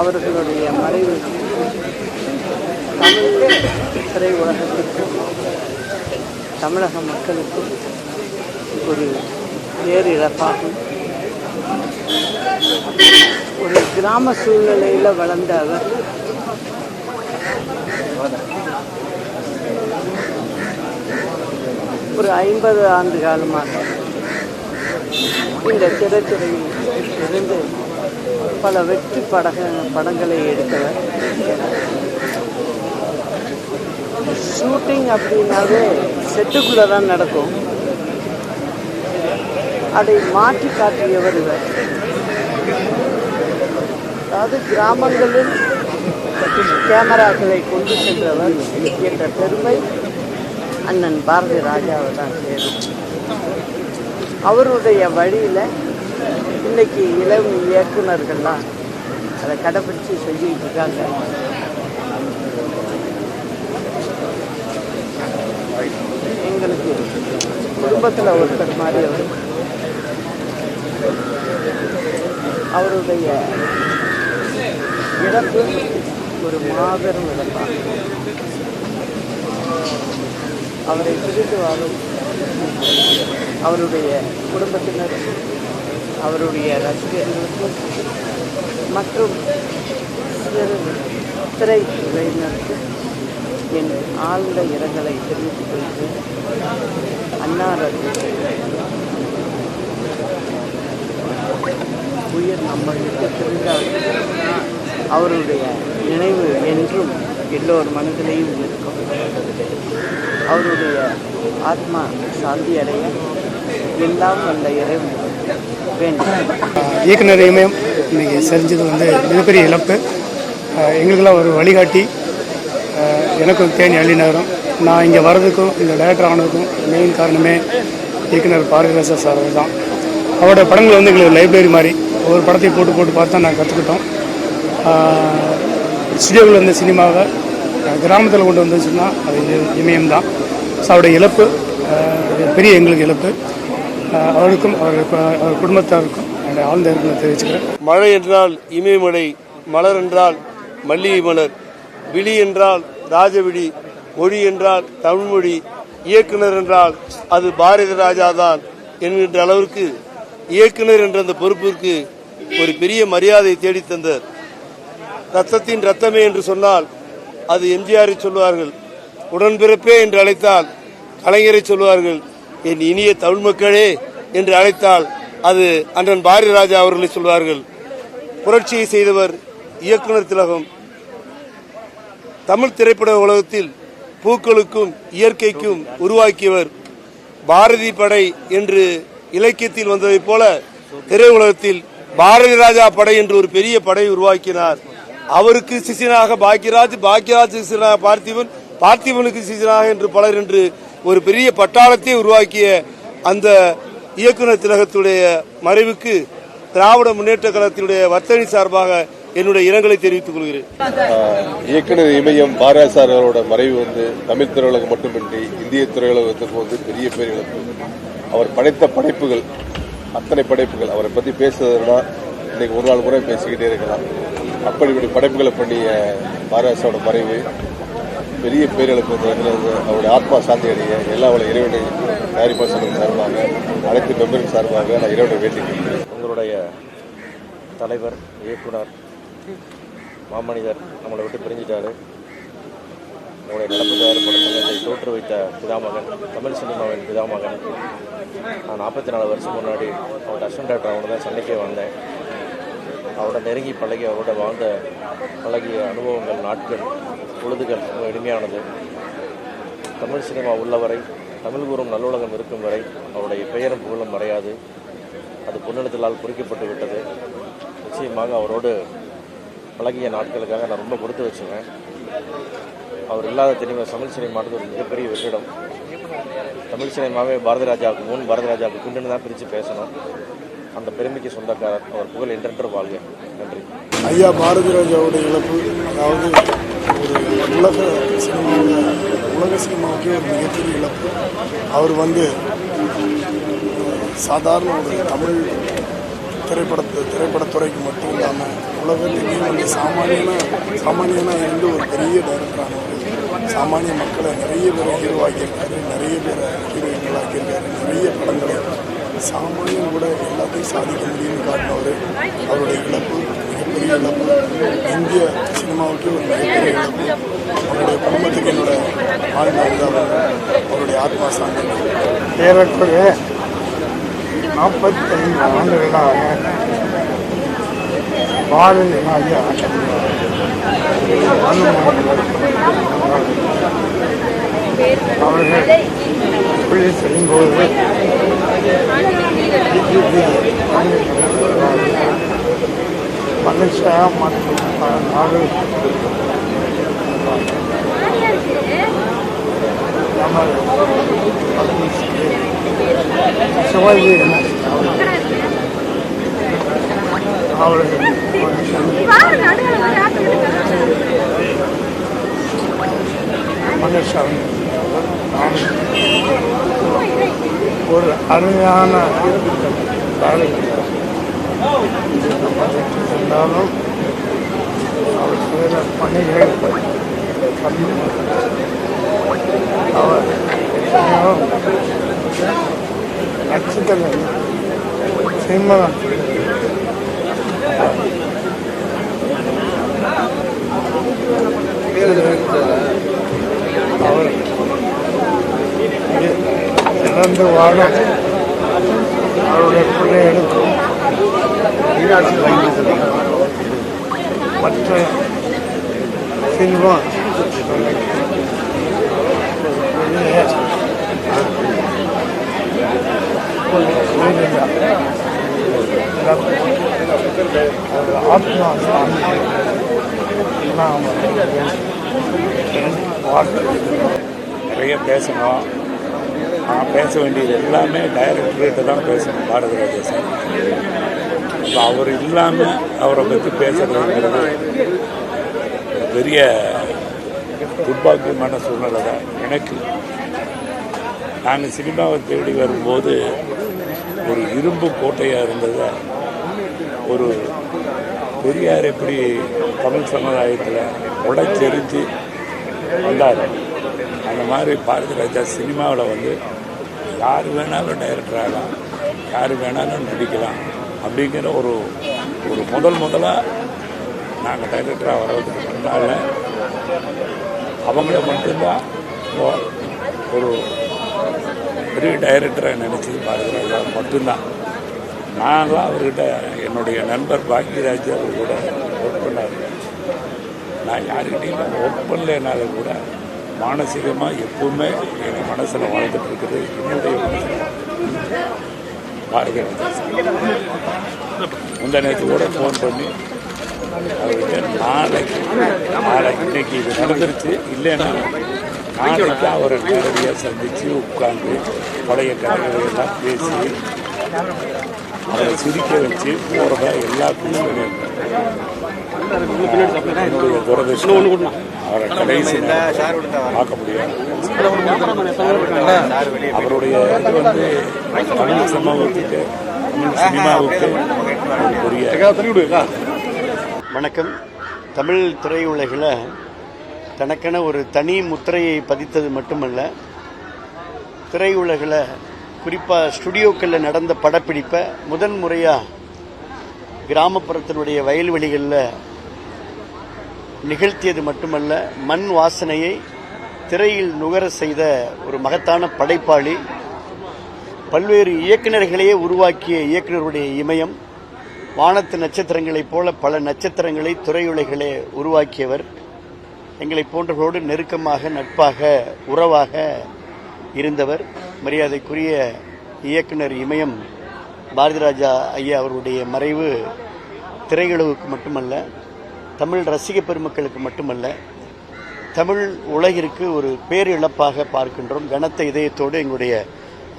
அவர்களுடைய மறைவு தமிழ் திரையுலகத்திற்கும் தமிழக மக்களுக்கும் ஒரு பேரிழப்பாகும். ஒரு கிராம சூழ்நிலையில் வளர்ந்த அவர் ஒரு 50 ஆண்டு காலமாக இந்த திரைத்துறையில் இருந்து பல வெற்றி படங்களை எடுத்தவர். ஷூட்டிங் அப்படின்னாவே செட்டுக்குள்ளே தான் நடக்கும். அதை மாற்றி காட்டியவர் இவர். அதாவது கிராமங்களில் கேமராக்களை கொண்டு சென்றவர் என்ற பெருமை அண்ணன் பாரதி ராஜாவை தான் சேரும். அவருடைய வழியில் இன்னைக்கு இளம் இயக்குநர்கள்லாம் அதை கடைப்பிடிச்சு செஞ்சுக்கிட்டு இருக்காங்க. எங்களுக்கு குடும்பத்தில் ஒருத்தர் மாதிரி அவருடைய இழப்பு ஒரு மாபெரும் இழப்பாகும். அவரை பிரிந்து வாழும் அவருடைய குடும்பத்தினர், அவருடைய ரசிகர்களுக்கும் மற்றும் திரைத்துறையினருக்கு என் ஆழ்ந்த இரங்கலை தெரிவித்துக் கொள்கிறேன். அன்னார் உயிர் நம்மளுக்கு தெரிந்தாலும் அவருடைய நினைவு என்றும் எல்லோர் மனதிலையும் இருக்கும். அவருடைய ஆத்மா சாந்தி அடைய எல்லாம் வல்ல இறைவன் வேண்டும். இயக்குனர் இமயம் இன்னைக்கு செஞ்சது மிகப்பெரிய இழப்பு. எங்களுக்கெல்லாம் ஒரு வழிகாட்டி. எனக்கும் தேனி அள்ளிநகரம். நான் இங்கே வர்றதுக்கும் இந்த டைரக்டர் ஆனதுக்கும் மெயின் காரணமே இயக்குனர் பாரதிராஜா சார் தான். அவரோட படங்கள் எங்களுக்கு லைப்ரரி மாதிரி ஒவ்வொரு படத்தையும் போட்டு பார்த்து தான் நாங்கள் கற்றுக்கிட்டோம். ஸ்டுடியோவில் இருந்த சினிமாவை கிராமத்தில் கொண்டு வந்து சொன்னால் அது இமயம் தான். ஸோ அவருடைய இழப்பு பெரிய எங்களுக்கு இழப்பு. அவருக்கும் அவர் குடும்பத்தாருக்கும் என்னுடைய ஆழ்ந்த இழப்பை தெரிவிச்சுக்கிறேன். மழை என்றால் இமயமழை, மலர் என்றால் மல்லிகை மலர், விழி என்றால் ராஜவிழி, மொழி என்றால் தமிழ்மொழி, இயக்குனர் என்றால் அது பாரதி ராஜா தான் என்கின்ற அளவிற்கு இயக்குனர் என்ற அந்த பொறுப்பிற்கு ஒரு பெரிய மரியாதை தேடித்தந்தார். ரத்தத்தின் ரத்தமே என்று சொன்னால் அது எம்ஜிஆரை சொல்வார்கள். உடன்பிறப்பே என்று அழைத்தால் கலைஞரை சொல்வார்கள். என் இனிய தமிழ் மக்களே என்று அழைத்தால் அது அண்ணன் பாரதி ராஜா அவர்களை சொல்வார்கள். புரட்சியை செய்தவர் இயக்குனர் திலகம். தமிழ் திரைப்பட உலகத்தில் பூக்களுக்கும் இயற்கைக்கும் உருவாக்கியவர். பாரதி படை என்று இலக்கியத்தில் வந்ததைப் போல திரையுலகத்தில் பாரதி ராஜா படை என்று ஒரு பெரிய படை உருவாக்கினார். அவருக்கு சிசியனாக பாக்யராஜ், பாக்யராஜ் சிசியனாக பார்த்திபன், பார்த்திபனுக்கு சிசியனாக என்று பலர் என்று ஒரு பெரிய பட்டாளத்தை உருவாக்கிய அந்த இயக்குனர் திலகத்துடைய மறைவுக்கு திராவிட முன்னேற்ற கழகத்தினுடைய வர்த்தனை சார்பாக என்னுடைய இரங்கலை தெரிவித்துக் கொள்கிறேன். இயக்குனர் இமயம் பாரதி சார் அவரோட மறைவு தமிழ் திரையுலகம் மட்டுமின்றி இந்திய திரையுலகத்துக்கு பெரிய பேரிழப்பு. அவர் படைத்த படைப்புகள், அத்தனை படைப்புகள், அவரை பற்றி பேசுறதுனா இன்னைக்கு ஒரு நாள் முறை பேசிக்கிட்டே இருக்கலாம். அப்படிப்படி படைப்புகளை பண்ணிய பாரதியோட மறைவு பெரிய பேரிழப்பு. அவருடைய ஆத்மா சாந்தி அடைய எல்லா அவளை இறைவனை தயாரிப்பாளர்கள் சார்பாக, அனைத்து மெம்பரின் சார்பாக நான் இறைவனை வேண்டிக்கிறேன். உங்களுடைய தலைவர், இயக்குனர், மாமனிதர் நம்மளை விட்டு பிரிஞ்சிட்டாரு. உங்களுடைய நடப்பு தயாரிப்படத்தை தோற்று வைத்த பிதாமகன், தமிழ் சினிமாவின் பிதாமகன். நான் 44 வருஷம் முன்னாடி அவரோட அசிஸ்டன்ட் டைரக்டர் அவனோட தான் சென்னைக்கே வந்தேன். அவரோட நெருங்கி பழகி அவரோட வாழ்ந்த பழகிய அனுபவங்கள், நாட்கள், பொழுதுகள் ரொம்ப எளிமையானது. தமிழ் சினிமா உள்ளவரை, தமிழ் கூறும் நல்லுலகம் இருக்கும் வரை அவருடைய பெயரும் புகழும் மறையாது. அது பொன்னெழுத்தலால் குறிக்கப்பட்டு விட்டது. நிச்சயமாக அவரோடு பழகிய நாட்களுக்காக நான் ரொம்ப கொடுத்து வச்சுருவேன். அவர் இல்லாத தமிழ் சினிமானது ஒரு மிகப்பெரிய வெற்றிடம். தமிழ் சினிமாவே பாரதி ராஜாவுக்கு முன், பாரதி ராஜாவுக்கு பின்னு தான் பிரித்து பேசணும். அந்த பெருமைக்கு சொந்தக்காரர். அவர் புகழ் என்றென்று வாழ்க. நன்றி. ஐயா பாரதி ராஜாவுடைய இழப்பு, அதாவது ஒரு உலக சினிமாவுக்கே ஒரு மிகப்பெரிய இழப்பு. அவர் சாதாரண ஒரு தமிழ் திரைப்படத்துறைக்கு மட்டும் இல்லாமல் உலகத்திலேயே சாமானியனாக இருந்து ஒரு பெரிய டைரக்டரானவர். சாமானிய மக்களை நிறைய பேரை ஹீரோவாக்கியிருக்காரு, நிறைய பேரை ஹீரோயின்களாக்கியிருக்காரு, நிறைய படங்களை சாமானியம் கூட எல்லாத்தையும் சாதிக்க முடியும்னு காட்டினவர். அவருடைய இழப்பு மிகப்பெரிய இழப்பு, இந்திய சினிமாவுக்கு ஒரு மிகப்பெரிய இழப்பு. அவருடைய குடும்பத்துக்கு என்னோட ஆழ்ந்த அனுதாபம், அவருடைய ஆத்மா சாந்தி. ஏறக்குறைய 45 ஆண்டுகளாக பாரதி ராஜா அவர்கள் புள்ளி செய்யும்போது மனுஷா மற்றும் நாடு சிவாஜி அவர்கள் மனுஷா ஒரு அருமையான இருந்தாலும் அவர் செய்த பணிகள் அவர் நட்சத்திரம் சிம்மம் அவர் இறந்து வாழும் அவருடைய பிள்ளைகளுக்கும் மற்ற சினிமா ஆத்மா நிறைய பேசணும். நான் பேச வேண்டியது எல்லாமே டைரக்டர்கிட்ட தான் பேசணும். பாரதி ராஜா சார் இப்போ அவர் இல்லாமல் அவரை பற்றி பேசுறதுங்கிறது பெரிய துர்பாக்கியமான சூழ்நிலை தான் எனக்கு. நாங்கள் சினிமாவை தேடி வரும்போது ஒரு இரும்பு கோட்டையாக இருந்ததை ஒரு பெரியார் எப்படி தமிழ் சமுதாயத்தில் உடைச்செறிஞ்சு வந்தார், அந்த மாதிரி பாரதி ராஜா சினிமாவில் யார் வேணாலும் டைரக்டர் ஆகலாம், யார் வேணாலும் நடிக்கலாம் அப்படிங்கிற ஒரு முதலாக நாங்கள் டைரக்டராக வர்றதுக்கு முன்னால் அவங்கள மட்டும்தான் ஒரு பெரிய டைரக்டராக நினச்சது பாரதி ராஜா மட்டும்தான். நான்லாம் அவர்கிட்ட என்னுடைய நண்பர் பாக்யராஜ் அவர் கூட ஒர்க் பண்ணார். நான் யாருக்கிட்டையும் ஒர்க் பண்ணலைனாலும் கூட மானசீகமாக எப்பவுமே என் மனசில் வாழ்ந்துட்டு இருக்குது. என்னுடைய மனசில் பாரதி ராஜா முந்தா நேற்று கூட ஃபோன் பண்ணி அவர்கிட்ட நாளைக்கு இன்னைக்கு இது நடந்துருச்சு, இல்லைன்னா நாளைக்கு அவரை நேரடியாக சந்தித்து உட்காந்து பழைய கதைகளை எல்லாம் பேசி அவரை சிரிக்க வச்சு போகிறதா எல்லாத்தையும் என்னுடைய துரதிர்ஷ்டம். அவரை கடைசி பார்க்க முடியும். அவருடைய இது தமிழ் சமூகத்துக்கு, தமிழ் சினிமாவுக்கு பெரிய. வணக்கம். தமிழ் திரையுலகில் தனக்கென ஒரு தனி முத்திரையை பதித்தது மட்டுமல்ல, திரையுலகில் குறிப்பாக ஸ்டுடியோக்களில் நடந்த படப்பிடிப்பை முதன்முறையாக கிராமப்புறத்தினுடைய வயல்வெளிகளில் நிகழ்த்தியது மட்டுமல்ல, மண் வாசனையை திரையில் நுகர செய்த ஒரு மகத்தான படைப்பாளி, பல்வேறு இயக்குநர்களையே உருவாக்கிய இயக்குநருடைய இமயம், வானத்து நட்சத்திரங்களைப் போல பல நட்சத்திரங்களை திரையுலகிலே உருவாக்கியவர். எங்களை போன்றவர்களோடு நெருக்கமாக, நட்பாக, உறவாக இருந்தவர். மரியாதைக்குரிய இயக்குனர் இமயம் பாரதி ராஜா ஐயா அவர்களுடைய மறைவு திரையுலகுக்கு மட்டுமல்ல, தமிழ் ரசிக பெருமக்களுக்கு மட்டுமல்ல, தமிழ் உலகிற்கு ஒரு பேரிழப்பாக பார்க்கின்றோம். கனத்த இதயத்தோடு எங்களுடைய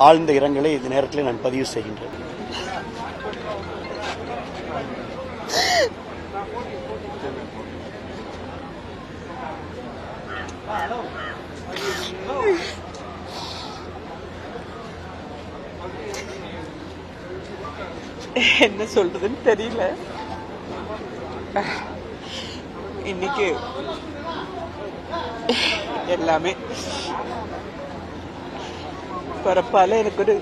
ஆழ்ந்த இரங்கலை இந்த நேரத்தில் நான் பதிவு செய்கின்றேன். என்ன சொல்றதுன்னு தெரியல. இன்னைக்கு எல்லாமே பிறப்பால எனக்கு ஒரு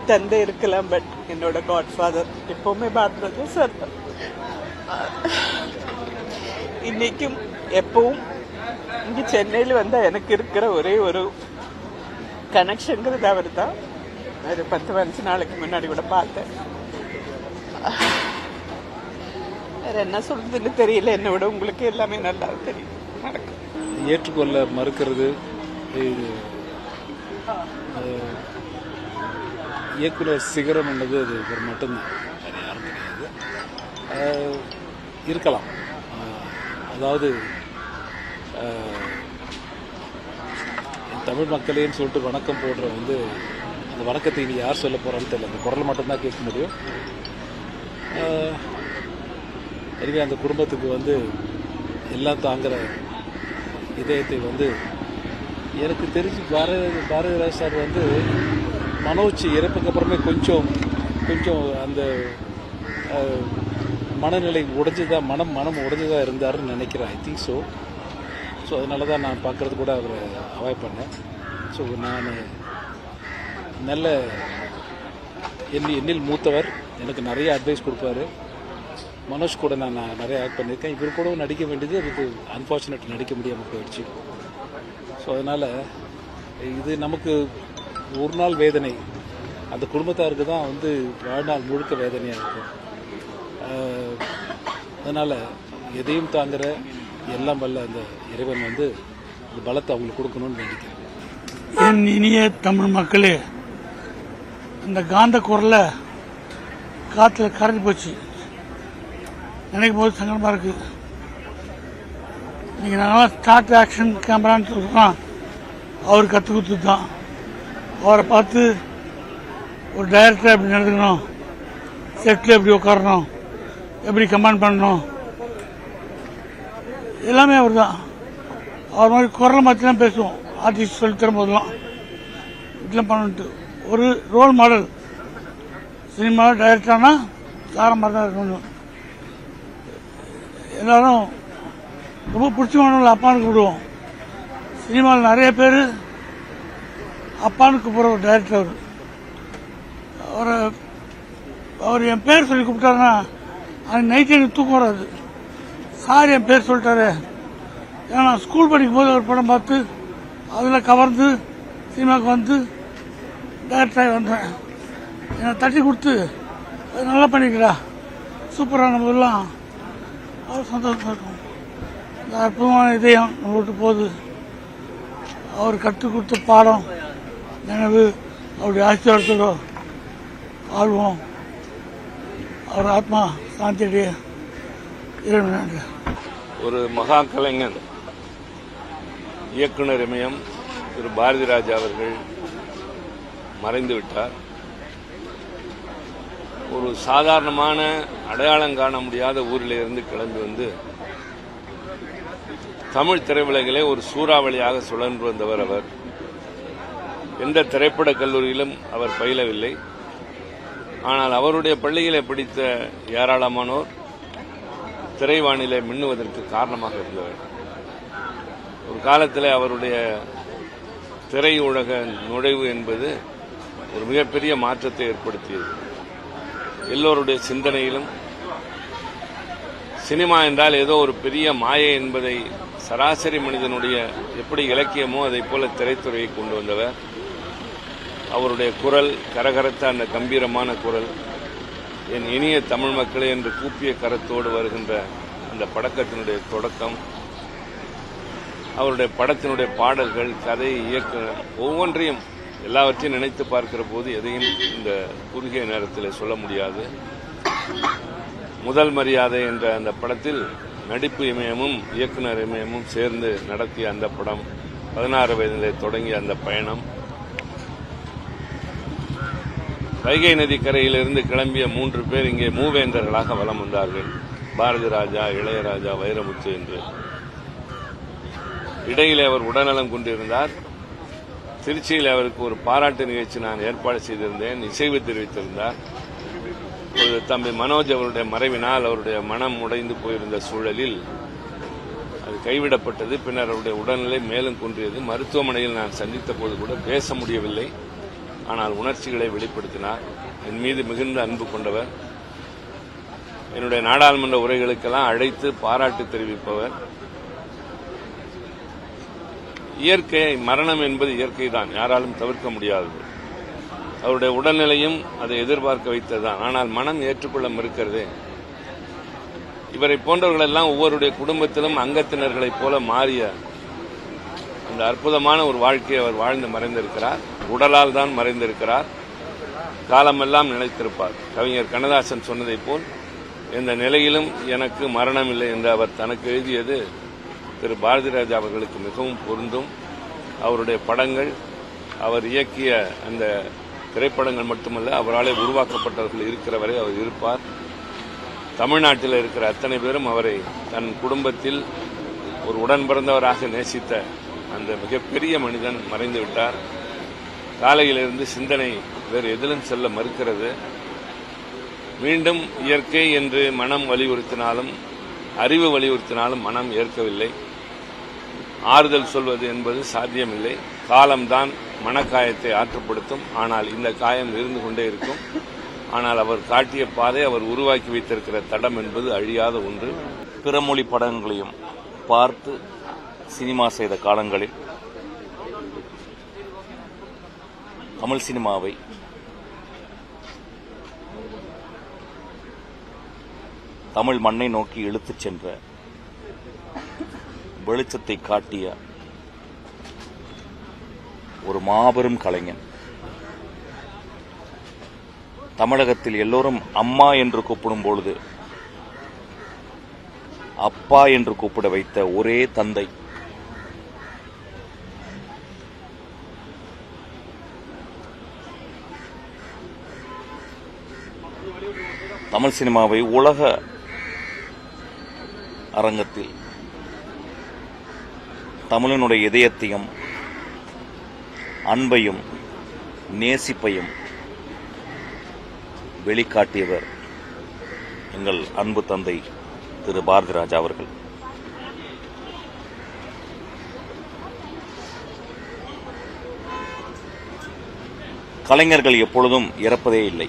தந்தை இருக்கலாம், பட் என்னோட காட்ஃபாதர் எப்பவுமே பாரதிராஜா சார் தான். இன்னைக்கும் எப்பவும் இங்க சென்னையில் வந்தா எனக்கு இருக்கிற ஒரே ஒரு கனெக்ஷன்ங்கிறது அவர் தான். ஒரு 10 நாளைக்கு முன்னாடி கூட பார்த்தேன். வேற என்ன சொல்றதுன்னு தெரியல. என்னை விட உங்களுக்கு எல்லாமே நல்லா தெரியும். ஏற்றுக்கொள்ள மறுக்கிறது இயக்குனர் சிகரம் என்பது அது ஒரு மட்டும்தான், வேறு யாரும் கிடையாது. இருக்கலாம், அதாவது தமிழ் மக்களேன்னு சொல்லிட்டு வணக்கம் போடுற வந்து அந்த வணக்கத்தை இனி யார் சொல்ல போகிறான்னு தெரியல. அந்த குரல் மட்டும்தான் கேட்க முடியும். எனவே அந்த குடும்பத்துக்கு வந்து எல்லாம் தாங்குகிற இதயத்தை வந்து எனக்கு தெரிஞ்சு பாரதிராஜா சார் வந்து மனோஜ் இறப்புக்கு அப்புறமே கொஞ்சம் அந்த மனநிலை உடைஞ்சுதான் மனம் உடைஞ்சுதான் இருந்தாருன்னு நினைக்கிறேன். ஐ திங்க் ஸோ அதனால தான் நான் பார்க்குறது கூட அவரை அவாய்ட் பண்ணேன். ஸோ நான் நல்ல என்னில் மூத்தவர், எனக்கு நிறைய அட்வைஸ் கொடுப்பாரு. மனோஜ் கூட நான் நிறைய ஆக்ட் பண்ணியிருக்கேன். இவர் கூட நடிக்க வேண்டியது அதுக்கு அன்ஃபார்ச்சுனேட் நடிக்க முடியாமல் போயிடுச்சு. ஸோ அதனால் இது நமக்கு ஒரு நாள் வேதனை, அந்த குடும்பத்தாருக்கு தான் வந்து வாழ்நாள் முழுக்க வேதனையாக இருக்கும். அதனால் எதையும் தாங்குகிற எல்லாம் வல்ல அந்த இறைவன் வந்து அந்த பலத்தை அவங்களுக்கு கொடுக்கணும்னு நினைக்கிறேன். என் இனிய தமிழ் மக்களே, இந்த காந்த குரலை காற்றுல கரைஞ்சி போச்சு. நினைக்கும் போது சங்கடமாக இருக்குது. இன்றைக்கி நாங்களாம் ஸ்டார்ட் ஆக்ஷன் கேமரான்னு சொல்கிறோம், அவர் கற்றுக் கொடுத்து தான். அவரை பார்த்து ஒரு டைரக்டர் எப்படி நடந்துக்கணும், செட்டில் எப்படி உட்காரணும், எப்படி கமாண்ட் பண்ணணும், எல்லாமே அவர் தான். அவர் மாதிரி குரலை மாற்றிலாம் பேசுவோம், ஆர்டிஸ்ட் சொல்லி தரும் போதெல்லாம் இப்படிலாம் பண்ணிட்டு ஒரு ரோல் மாடல். சினிமாவில் டைரக்டரானா சார மாதிரி தான் இருக்கணும். எல்லாரும் ரொம்ப பிடிச்சவங்கள அப்பான்னு கூப்பிடுவோம். சினிமாவில் நிறைய பேர் அப்பான்னு கூப்பிட்ற ஒரு டைரக்டர் அவர் என் பேர் சொல்லி கூப்பிட்டாருன்னா அன்னைக்கு நைட்டு எனக்கு தூக்கம் வராது. சார் என் பேர் சொல்லிட்டாரு. ஏன்னா நான் ஸ்கூல் படிக்கும் போது ஒரு படம் பார்த்து அதில் கவர்ந்து சினிமாவுக்கு வந்து டைரக்டராக வந்தேன். என்னை தட்டி கொடுத்து அது நல்லா பண்ணிக்கிறா, சூப்பரான போதெல்லாம் அவர் சந்தோஷமாக இருக்கும். இந்த அற்புதமான இதயம் நம்ம விட்டு போகுது. அவர் கற்றுக் கொடுத்த பாடம் நினைவு அவருடைய ஆசீர்வாதத்தோட வாழ்வோம். அவர் ஆத்மா சாந்தியடைய இறைவன். ஒரு மகா கலைஞன் இயக்குனர் இமயம் திரு பாரதிராஜா அவர்கள் மறைந்து விட்டார். ஒரு சாதாரணமான அடையாளம் காண முடியாத ஊரிலிருந்து கிளம்பி வந்து தமிழ் திரையுலகிலே ஒரு சூறாவளியாக சுழன்று வந்தவர் அவர். எந்த திரைப்பட கல்லூரியிலும் அவர் பயிலவில்லை. ஆனால் அவருடைய பள்ளியிலே படித்த ஏராளமானோர் திரைவானிலை மின்னுவதற்கு காரணமாக இருந்தவர். ஒரு காலத்தில் அவருடைய திரையுலக நுழைவு என்பது ஒரு மிகப்பெரிய மாற்றத்தை ஏற்படுத்தியது. எல்லோருடைய சிந்தனையிலும் சினிமா என்றால் ஏதோ ஒரு பெரிய மாயை என்பதை சராசரி மனிதனுடைய எப்படி இலக்கியமோ அதை போல திரைத்துறையை கொண்டு வந்தவர். அவருடைய குரல், கரகரத்த அந்த கம்பீரமான குரல், என் இனிய தமிழ் மக்களே என்று கூப்பிய கரத்தோடு வருகின்ற அந்த படக்கத்தினுடைய தொடக்கம், அவருடைய படத்தினுடைய பாடல்கள், கதை, இயக்குனர் ஒவ்வொன்றையும் எல்லாவற்றையும் நினைத்து பார்க்கிற போது எதையும் இந்த குறுகிய நேரத்தில் சொல்ல முடியாது. முதல் மரியாதை என்ற அந்த படத்தில் நடிப்பு இமயமும் இயக்குனர் இமயமும் சேர்ந்து நடத்திய அந்த படம், 16 வயதிலே தொடங்கிய அந்த பயணம் வைகை நதிக்கரையிலிருந்து கிளம்பிய 3 பேர் இங்கே மூவேந்தர்களாக வலம் வந்தார்கள். பாரதி ராஜா, இளையராஜா, வைரமுத்து என்று. இடையிலே அவர் உடல்நலம் கொண்டிருந்தார். திருச்சியில் அவருக்கு ஒரு பாராட்டு நிகழ்ச்சி நான் ஏற்பாடு செய்திருந்தேன். இசைவு தெரிவித்திருந்தார். ஒரு தம்பி மனோஜ் அவருடைய மறைவினால் அவருடைய மனம் உடைந்து போயிருந்த சூழலில் அது கைவிடப்பட்டது. பின்னர் அவருடைய உடல்நிலை மேலும் குன்றியது. மருத்துவமனையில் நான் சந்தித்த போது கூட பேச முடியவில்லை. ஆனால் உணர்ச்சிகளை வெளிப்படுத்தினார். என் மீது மிகுந்த அன்பு கொண்டவர். என்னுடைய நாடாளுமன்ற உரைகளுக்கெல்லாம் அழைத்து பாராட்டு தெரிவிப்பவர். இயற்கை மரணம் என்பது இயற்கை தான், யாராலும் தவிர்க்க முடியாதது. அவருடைய உடல்நிலையும் அதை எதிர்பார்க்க வைத்ததுதான். ஆனால் மனம் ஏற்றுக்கொள்ள மறுக்கிறதே. இவரை போன்றவர்களெல்லாம் ஒவ்வொருடைய குடும்பத்திலும் அங்கத்தினர்களைப் போல மாறிய அந்த அற்புதமான ஒரு வாழ்க்கையை அவர் வாழ்ந்து மறைந்திருக்கிறார். உடலால் தான் மறைந்திருக்கிறார். காலமெல்லாம் நிலைத்திருப்பார். கவிஞர் கண்ணதாசன் சொன்னதைப் போல் எந்த நிலையிலும் எனக்கு மரணம் இல்லை என்று அவர் தனக்கு எழுதியது திரு பாரதி ராஜா அவர்களுக்கு மிகவும் பொருந்தும். அவருடைய படங்கள், அவர் இயக்கிய அந்த திரைப்படங்கள் மட்டுமல்ல, அவராலே உருவாக்கப்பட்டவர்கள் இருக்கிற வரை அவர் இருப்பார். தமிழ்நாட்டில் இருக்கிற அத்தனை பேரும் அவரை தன் குடும்பத்தில் ஒரு உடன் பிறந்தவராக நேசித்த அந்த மிகப்பெரிய மனிதன் மறைந்து விட்டார். காலையிலிருந்து சிந்தனை வேறு எதிலும் செல்ல மறுக்கிறது. மீண்டும் இயற்கை என்று மனம் வலியுறுத்தினாலும் அறிவு வலியுறுத்தினாலும் மனம் ஏற்கவில்லை. ஆறுதல் சொல்வது என்பது சாத்தியமில்லை. காலம்தான் மனக்காயத்தை ஆற்றுப்படுத்தும். ஆனால் இந்த காயம் இருந்து கொண்டே இருக்கும். ஆனால் அவர் காட்டிய பாதை, அவர் உருவாக்கி வைத்திருக்கிற தடம் என்பது அழியாத ஒன்று. பிற மொழி படங்களையும் பார்த்து சினிமா செய்த காலங்களில் தமிழ் சினிமாவை தமிழ் மண்ணை நோக்கி இழுத்துச் சென்ற வெளிச்சத்தை காட்டிய ஒரு மாபெரும் கலைஞன். தமிழகத்தில் எல்லோரும் அம்மா என்று கூப்பிடும் பொழுது அப்பா என்று கூப்பிட வைத்த ஒரே தந்தை. தமிழ் சினிமாவை உலக அரங்கத்தில் தமிழனுடைய இதயத்தையும் அன்பையும் நேசிப்பையும் வெளிக்காட்டியவர் எங்கள் அன்பு தந்தை திரு பாரதி ராஜா அவர்கள். கலைஞர்கள் எப்பொழுதும் இறப்பதே இல்லை.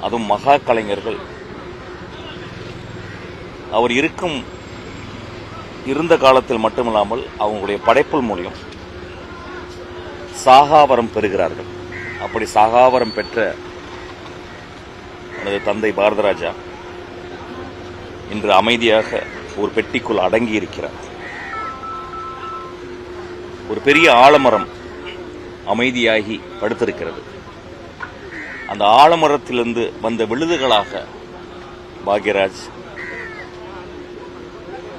அதுவும் மகா கலைஞர்கள் அவர் இருந்த காலத்தில் மட்டுமில்லாமல் அவங்களுடைய படைப்புகள் மூலியம் சாகாவரம் பெறுகிறார்கள். அப்படி சாகாவரம் பெற்ற எனது தந்தை பாரதிராஜா இன்று அமைதியாக ஒரு பெட்டிக்குள் அடங்கி இருக்கிறார். ஒரு பெரிய ஆலமரம் அமைதியாகி படுத்திருக்கிறது. அந்த ஆலமரத்திலிருந்து வந்த விழுதுகளாக பாக்யராஜ்,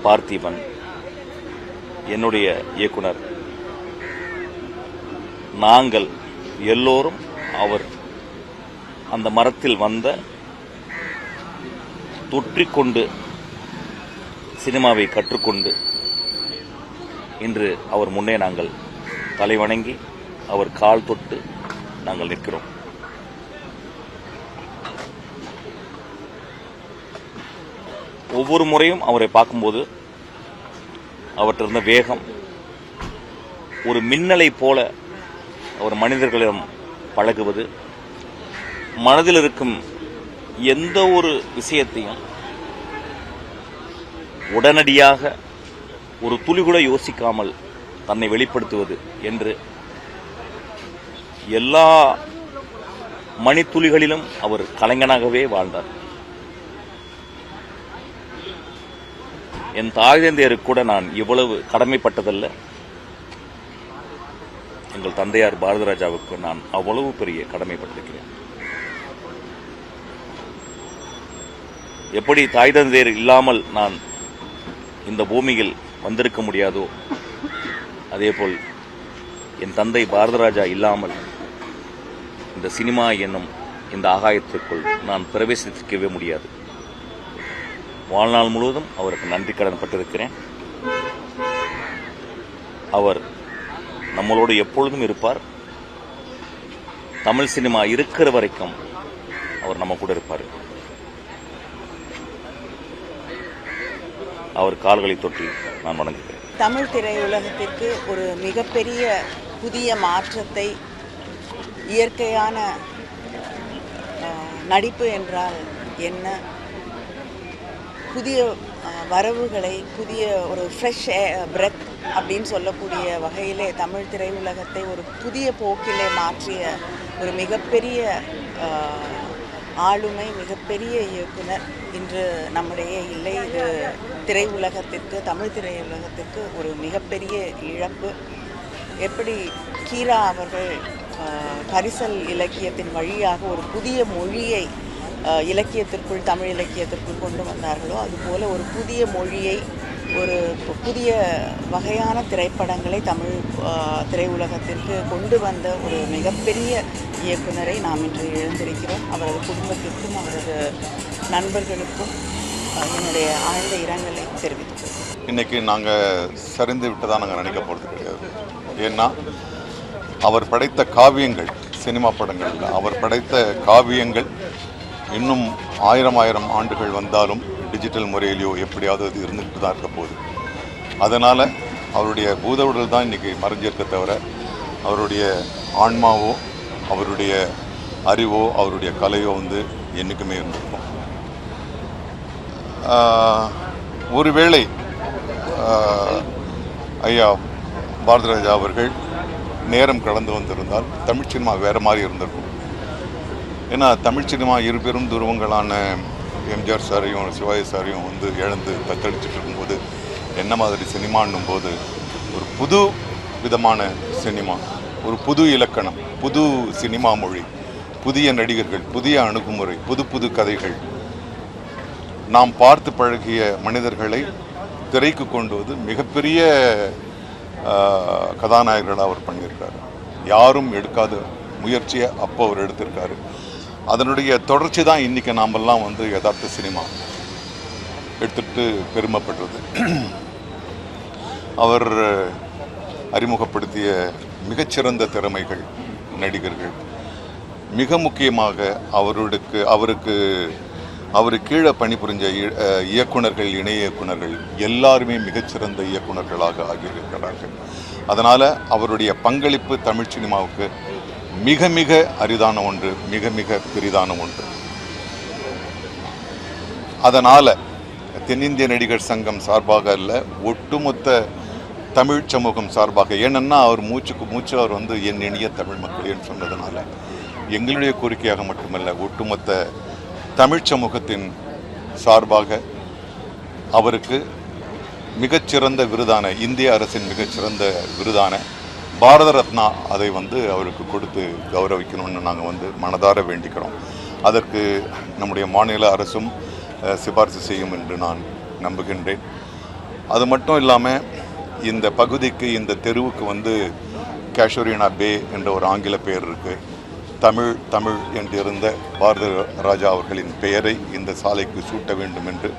பார்த்திபன், என்னுடைய இயக்குனர், நாங்கள் எல்லோரும் அவர் அந்த மரத்தில் வந்த தொற்றிக்கொண்டு சினிமாவை கற்றுக்கொண்டு இன்று அவர் முன்னே நாங்கள் தலைவணங்கி அவர் கால் தொட்டு நாங்கள் நிற்கிறோம். ஒவ்வொரு முறையும் அவரை பார்க்கும்போது அவற்றிருந்த வேகம், ஒரு மின்னலை போல அவர் மனிதர்களிடம் பழகுவது, மனதில் இருக்கும் எந்த ஒரு விஷயத்தையும் உடனடியாக ஒரு துளி கூட யோசிக்காமல் தன்னை வெளிப்படுத்துவது என்று எல்லா மணித்துளிகளிலும் அவர் கலைஞனாகவே வாழ்ந்தார். என் தாய் தந்தையருக்கு கூட நான் இவ்வளவு கடமைப்பட்டதல்ல. எங்கள் தந்தையார் பாரதிராஜாவுக்கு நான் அவ்வளவு பெரிய கடமைப்பட்டிருக்கிறேன். எப்படி தாய் தந்தையர் இல்லாமல் நான் இந்த பூமியில் வந்திருக்க முடியாதோ, அதேபோல் என் தந்தை பாரதிராஜா இல்லாமல் இந்த சினிமா என்னும் இந்த ஆகாயத்திற்குள் நான் பிரவேசிக்கவே முடியாது. வாழ்நாள் முழுவதும் அவருக்கு நன்றி கடன் பட்டிருக்கிறேன். அவர் நம்மளோடு எப்பொழுதும் இருப்பார். தமிழ் சினிமா இருக்கிற வரைக்கும் அவர் நம்ம கூட இருப்பார். அவர் கால்களை தொட்டி நான் வணங்குகிறேன். தமிழ் திரையுலகத்திற்கு ஒரு மிகப்பெரிய புதிய மாற்றத்தை, இயற்கையான நடிப்பு என்றால் என்ன, புதிய வரவுகளை, புதிய ஒரு ஃப்ரெஷ் பிரெத் அப்படின்னு சொல்லக்கூடிய வகையிலே தமிழ் திரையுலகத்தை ஒரு புதிய போக்கிலே மாற்றிய ஒரு மிகப்பெரிய ஆளுமை, மிகப்பெரிய இயக்குனர் இன்று நம்முடைய இல்லை. இது திரையுலகத்திற்கு, தமிழ் திரையுலகத்திற்கு ஒரு மிகப்பெரிய இழப்பு. எப்படி கீரா அவர்கள் பரிசல் இலக்கியத்தின் வழியாக ஒரு புதிய மொழியை இலக்கியத்திற்குள், தமிழ் இலக்கியத்திற்குள் கொண்டு வந்தார்களோ, அதுபோல ஒரு புதிய மொழியை, ஒரு புதிய வகையான திரைப்படங்களை தமிழ் திரையுலகத்திற்கு கொண்டு வந்த ஒரு மிகப்பெரிய இயக்குனரை நாம் இன்று இழந்திருக்கிறோம். அவரது குடும்பத்திற்கும் அவரது நண்பர்களுக்கும் என்னுடைய ஆழ்ந்த இரங்கலை தெரிவித்துக் கொள்கிறேன். இன்றைக்கி நாங்கள் சரிந்து விட்டதாக நாங்கள் நினைக்க போகிறது கிடையாது. ஏன்னா அவர் படைத்த காவியங்கள், சினிமா படங்களில் அவர் படைத்த காவியங்கள் இன்னும் 1000 ஆண்டுகள் வந்தாலும் டிஜிட்டல் முறையிலையோ எப்படியாவது அது இருந்துகிட்டு தான் இருக்க போகுது. அதனால் அவருடைய பூதவுடல் தான் இன்றைக்கி மறைஞ்சிருக்க தவிர அவருடைய ஆன்மாவோ, அவருடைய அறிவோ, அவருடைய கலையோ என்றைக்குமே இருந்திருக்கும். ஒருவேளை ஐயா பாரதிராஜா அவர்கள் நேரம் கடந்து வந்திருந்தால் தமிழ் சினிமா வேறு மாதிரி இருந்திருக்கும். ஏன்னா தமிழ் சினிமா இரு பெரும் துருவங்களான எம்ஜிஆர் சாரையும் சிவாஜி சாரையும் இழந்து தத்தளிச்சுட்டு இருக்கும்போது என்ன மாதிரி சினிமான்னும் போது ஒரு புது விதமான சினிமா, ஒரு புது இலக்கணம், புது சினிமா மொழி, புதிய நடிகர்கள், புதிய அணுகுமுறை, புது கதைகள், நாம் பார்த்து பழகிய மனிதர்களை திரைக்கு கொண்டு வந்து மிகப்பெரிய கதாநாயகர்களாக அவர் பண்ணியிருக்காரு. யாரும் எடுக்காத முயற்சியை அப்போ அவர் எடுத்திருக்காரு. அதனுடைய தொடர்ச்சி தான் இன்றைக்கி நாமெல்லாம் யதார்த்த சினிமா எடுத்துட்டு பெருமைப்படுறது. அவர் அறிமுகப்படுத்திய மிகச்சிறந்த திறமைகள், நடிகர்கள், மிக முக்கியமாக அவருக்கு கீழே பணிபுரிஞ்ச இயக்குனர்கள், இணை இயக்குனர்கள் எல்லாருமே மிகச்சிறந்த இயக்குனர்களாக ஆகியிருக்கிறார்கள். அதனால் அவருடைய பங்களிப்பு தமிழ் சினிமாவுக்கு மிக மிக அரிதான ஒன்று, மிக மிக பெரிதான ஒன்று. அதனால் தென்னிந்திய நடிகர் சங்கம் சார்பாக அல்ல, ஒட்டுமொத்த தமிழ் சமூகம் சார்பாக, ஏனென்னா அவர் மூச்சுக்கு மூச்சு அவர் என் இனிய தமிழ் மக்களேன்னு சொன்னதுனால எங்களுடைய கோரிக்கையாக மட்டுமல்ல, ஒட்டுமொத்த தமிழ் சமூகத்தின் சார்பாக அவருக்கு மிகச்சிறந்த விருதான, இந்திய அரசின் மிகச்சிறந்த விருதான பாரத ரத்னா அதை அவருக்கு கொடுத்து கௌரவிக்கணும்னு நாங்கள் மனதார வேண்டிக்கிறோம். அதற்கு நம்முடைய மாநில அரசும் சிபாரிசு செய்யும் என்று நான் நம்புகின்றேன். அது மட்டும் இல்லாமல் இந்த பகுதிக்கு, இந்த தெருவுக்கு கேஷோரினா பே என்ற ஒரு ஆங்கில பெயர் இருக்குது. தமிழ் என்றிருந்த பாரத ராஜா அவர்களின் பெயரை இந்த சாலைக்கு சூட்ட வேண்டும் என்று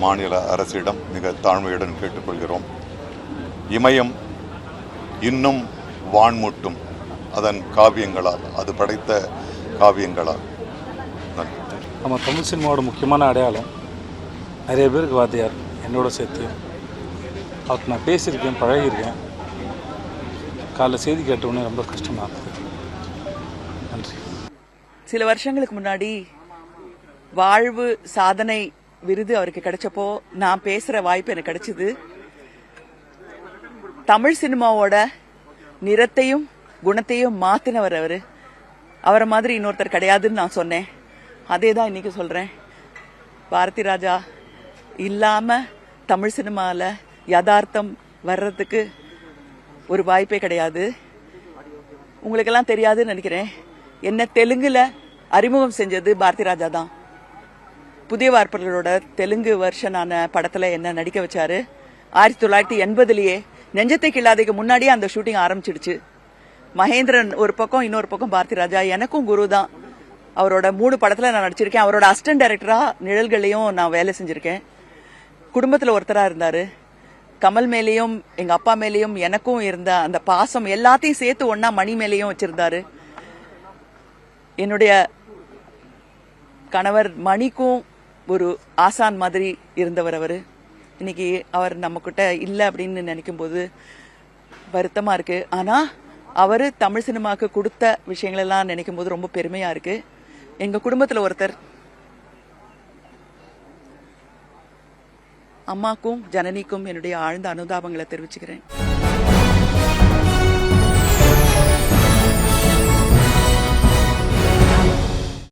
மாநில அரசிடம் மிக தாழ்மையுடன் கேட்டுக்கொள்கிறோம். இமயம் இன்னும் வான்மூட்டும் அதன் காவியங்களால், அது படைத்த காவியங்களால். நம்ம தமிழ் சினிமாவோட முக்கியமான அடையாளம். நிறைய பேருக்கு வாத்தியார், என்னோட சேர்த்து. அவருக்கு நான் பேசியிருக்கேன், பழகியிருக்கேன். காலைல செய்தி கேட்டவுடனே ரொம்ப கஷ்டமாக இருக்குது. நன்றி. சில வருஷங்களுக்கு முன்னாடி வாழ்வு சாதனை விருது அவருக்கு கிடைச்சப்போ நான் பேசுற வாய்ப்பு எனக்கு கிடைச்சது. தமிழ் சினிமாவோட நிறத்தையும் குணத்தையும் மாத்தினவர் அவரு. அவரை மாதிரி இன்னொருத்தர் கிடையாதுன்னு நான் சொன்னேன். அதே தான் இன்னைக்கு சொல்றேன். பாரதி ராஜா இல்லாம தமிழ் சினிமாவில் யதார்த்தம் வர்றதுக்கு ஒரு வாய்ப்பே கிடையாது. உங்களுக்கெல்லாம் தெரியாதுன்னு நினைக்கிறேன், என்ன தெலுங்குல அறிமுகம் செஞ்சது பாரதி ராஜா தான். புதிய வார்ப்பர்களோட தெலுங்கு வெர்ஷனான படத்துல என்ன நடிக்க வச்சாரு. 1980 நெஞ்சத்தை கிள்ளாதைக்கு முன்னாடியே அந்த ஷூட்டிங் ஆரம்பிச்சிடுச்சு. மகேந்திரன் ஒரு பக்கம், இன்னொரு பக்கம் பாரதி ராஜா. எனக்கும் குரு தான். அவரோட 3 படத்துல நான் நடிச்சிருக்கேன். அவரோட அசிஸ்டன்ட் டைரக்டரா நிழல்களையும் நான் வேலை செஞ்சிருக்கேன். குடும்பத்துல ஒருத்தரா இருந்தாரு. கமல் மேலேயும் எங்க அப்பா மேலேயும் எனக்கும் இருந்த அந்த பாசம் எல்லாத்தையும் சேர்த்து ஒன்னா மணி மேலேயும் வச்சிருந்தாரு. என்னுடைய கணவர் மணிக்கும் ஒரு ஆசான் மாதிரி இருந்தவர் அவரு. இன்னைக்கு அவர் நம்ம கிட்ட இல்லை அப்படின்னு நினைக்கும் போது வருத்தமா இருக்கு. ஆனா அவரு தமிழ் சினிமாவுக்கு கொடுத்த விஷயங்கள் எல்லாம் நினைக்கும் போது ரொம்ப பெருமையா இருக்கு. எங்க குடும்பத்துல ஒருத்தர். அம்மாக்கும் ஜனனிக்கும் என்னுடைய ஆழ்ந்த அனுதாபங்களை தெரிவிச்சுக்கிறேன்.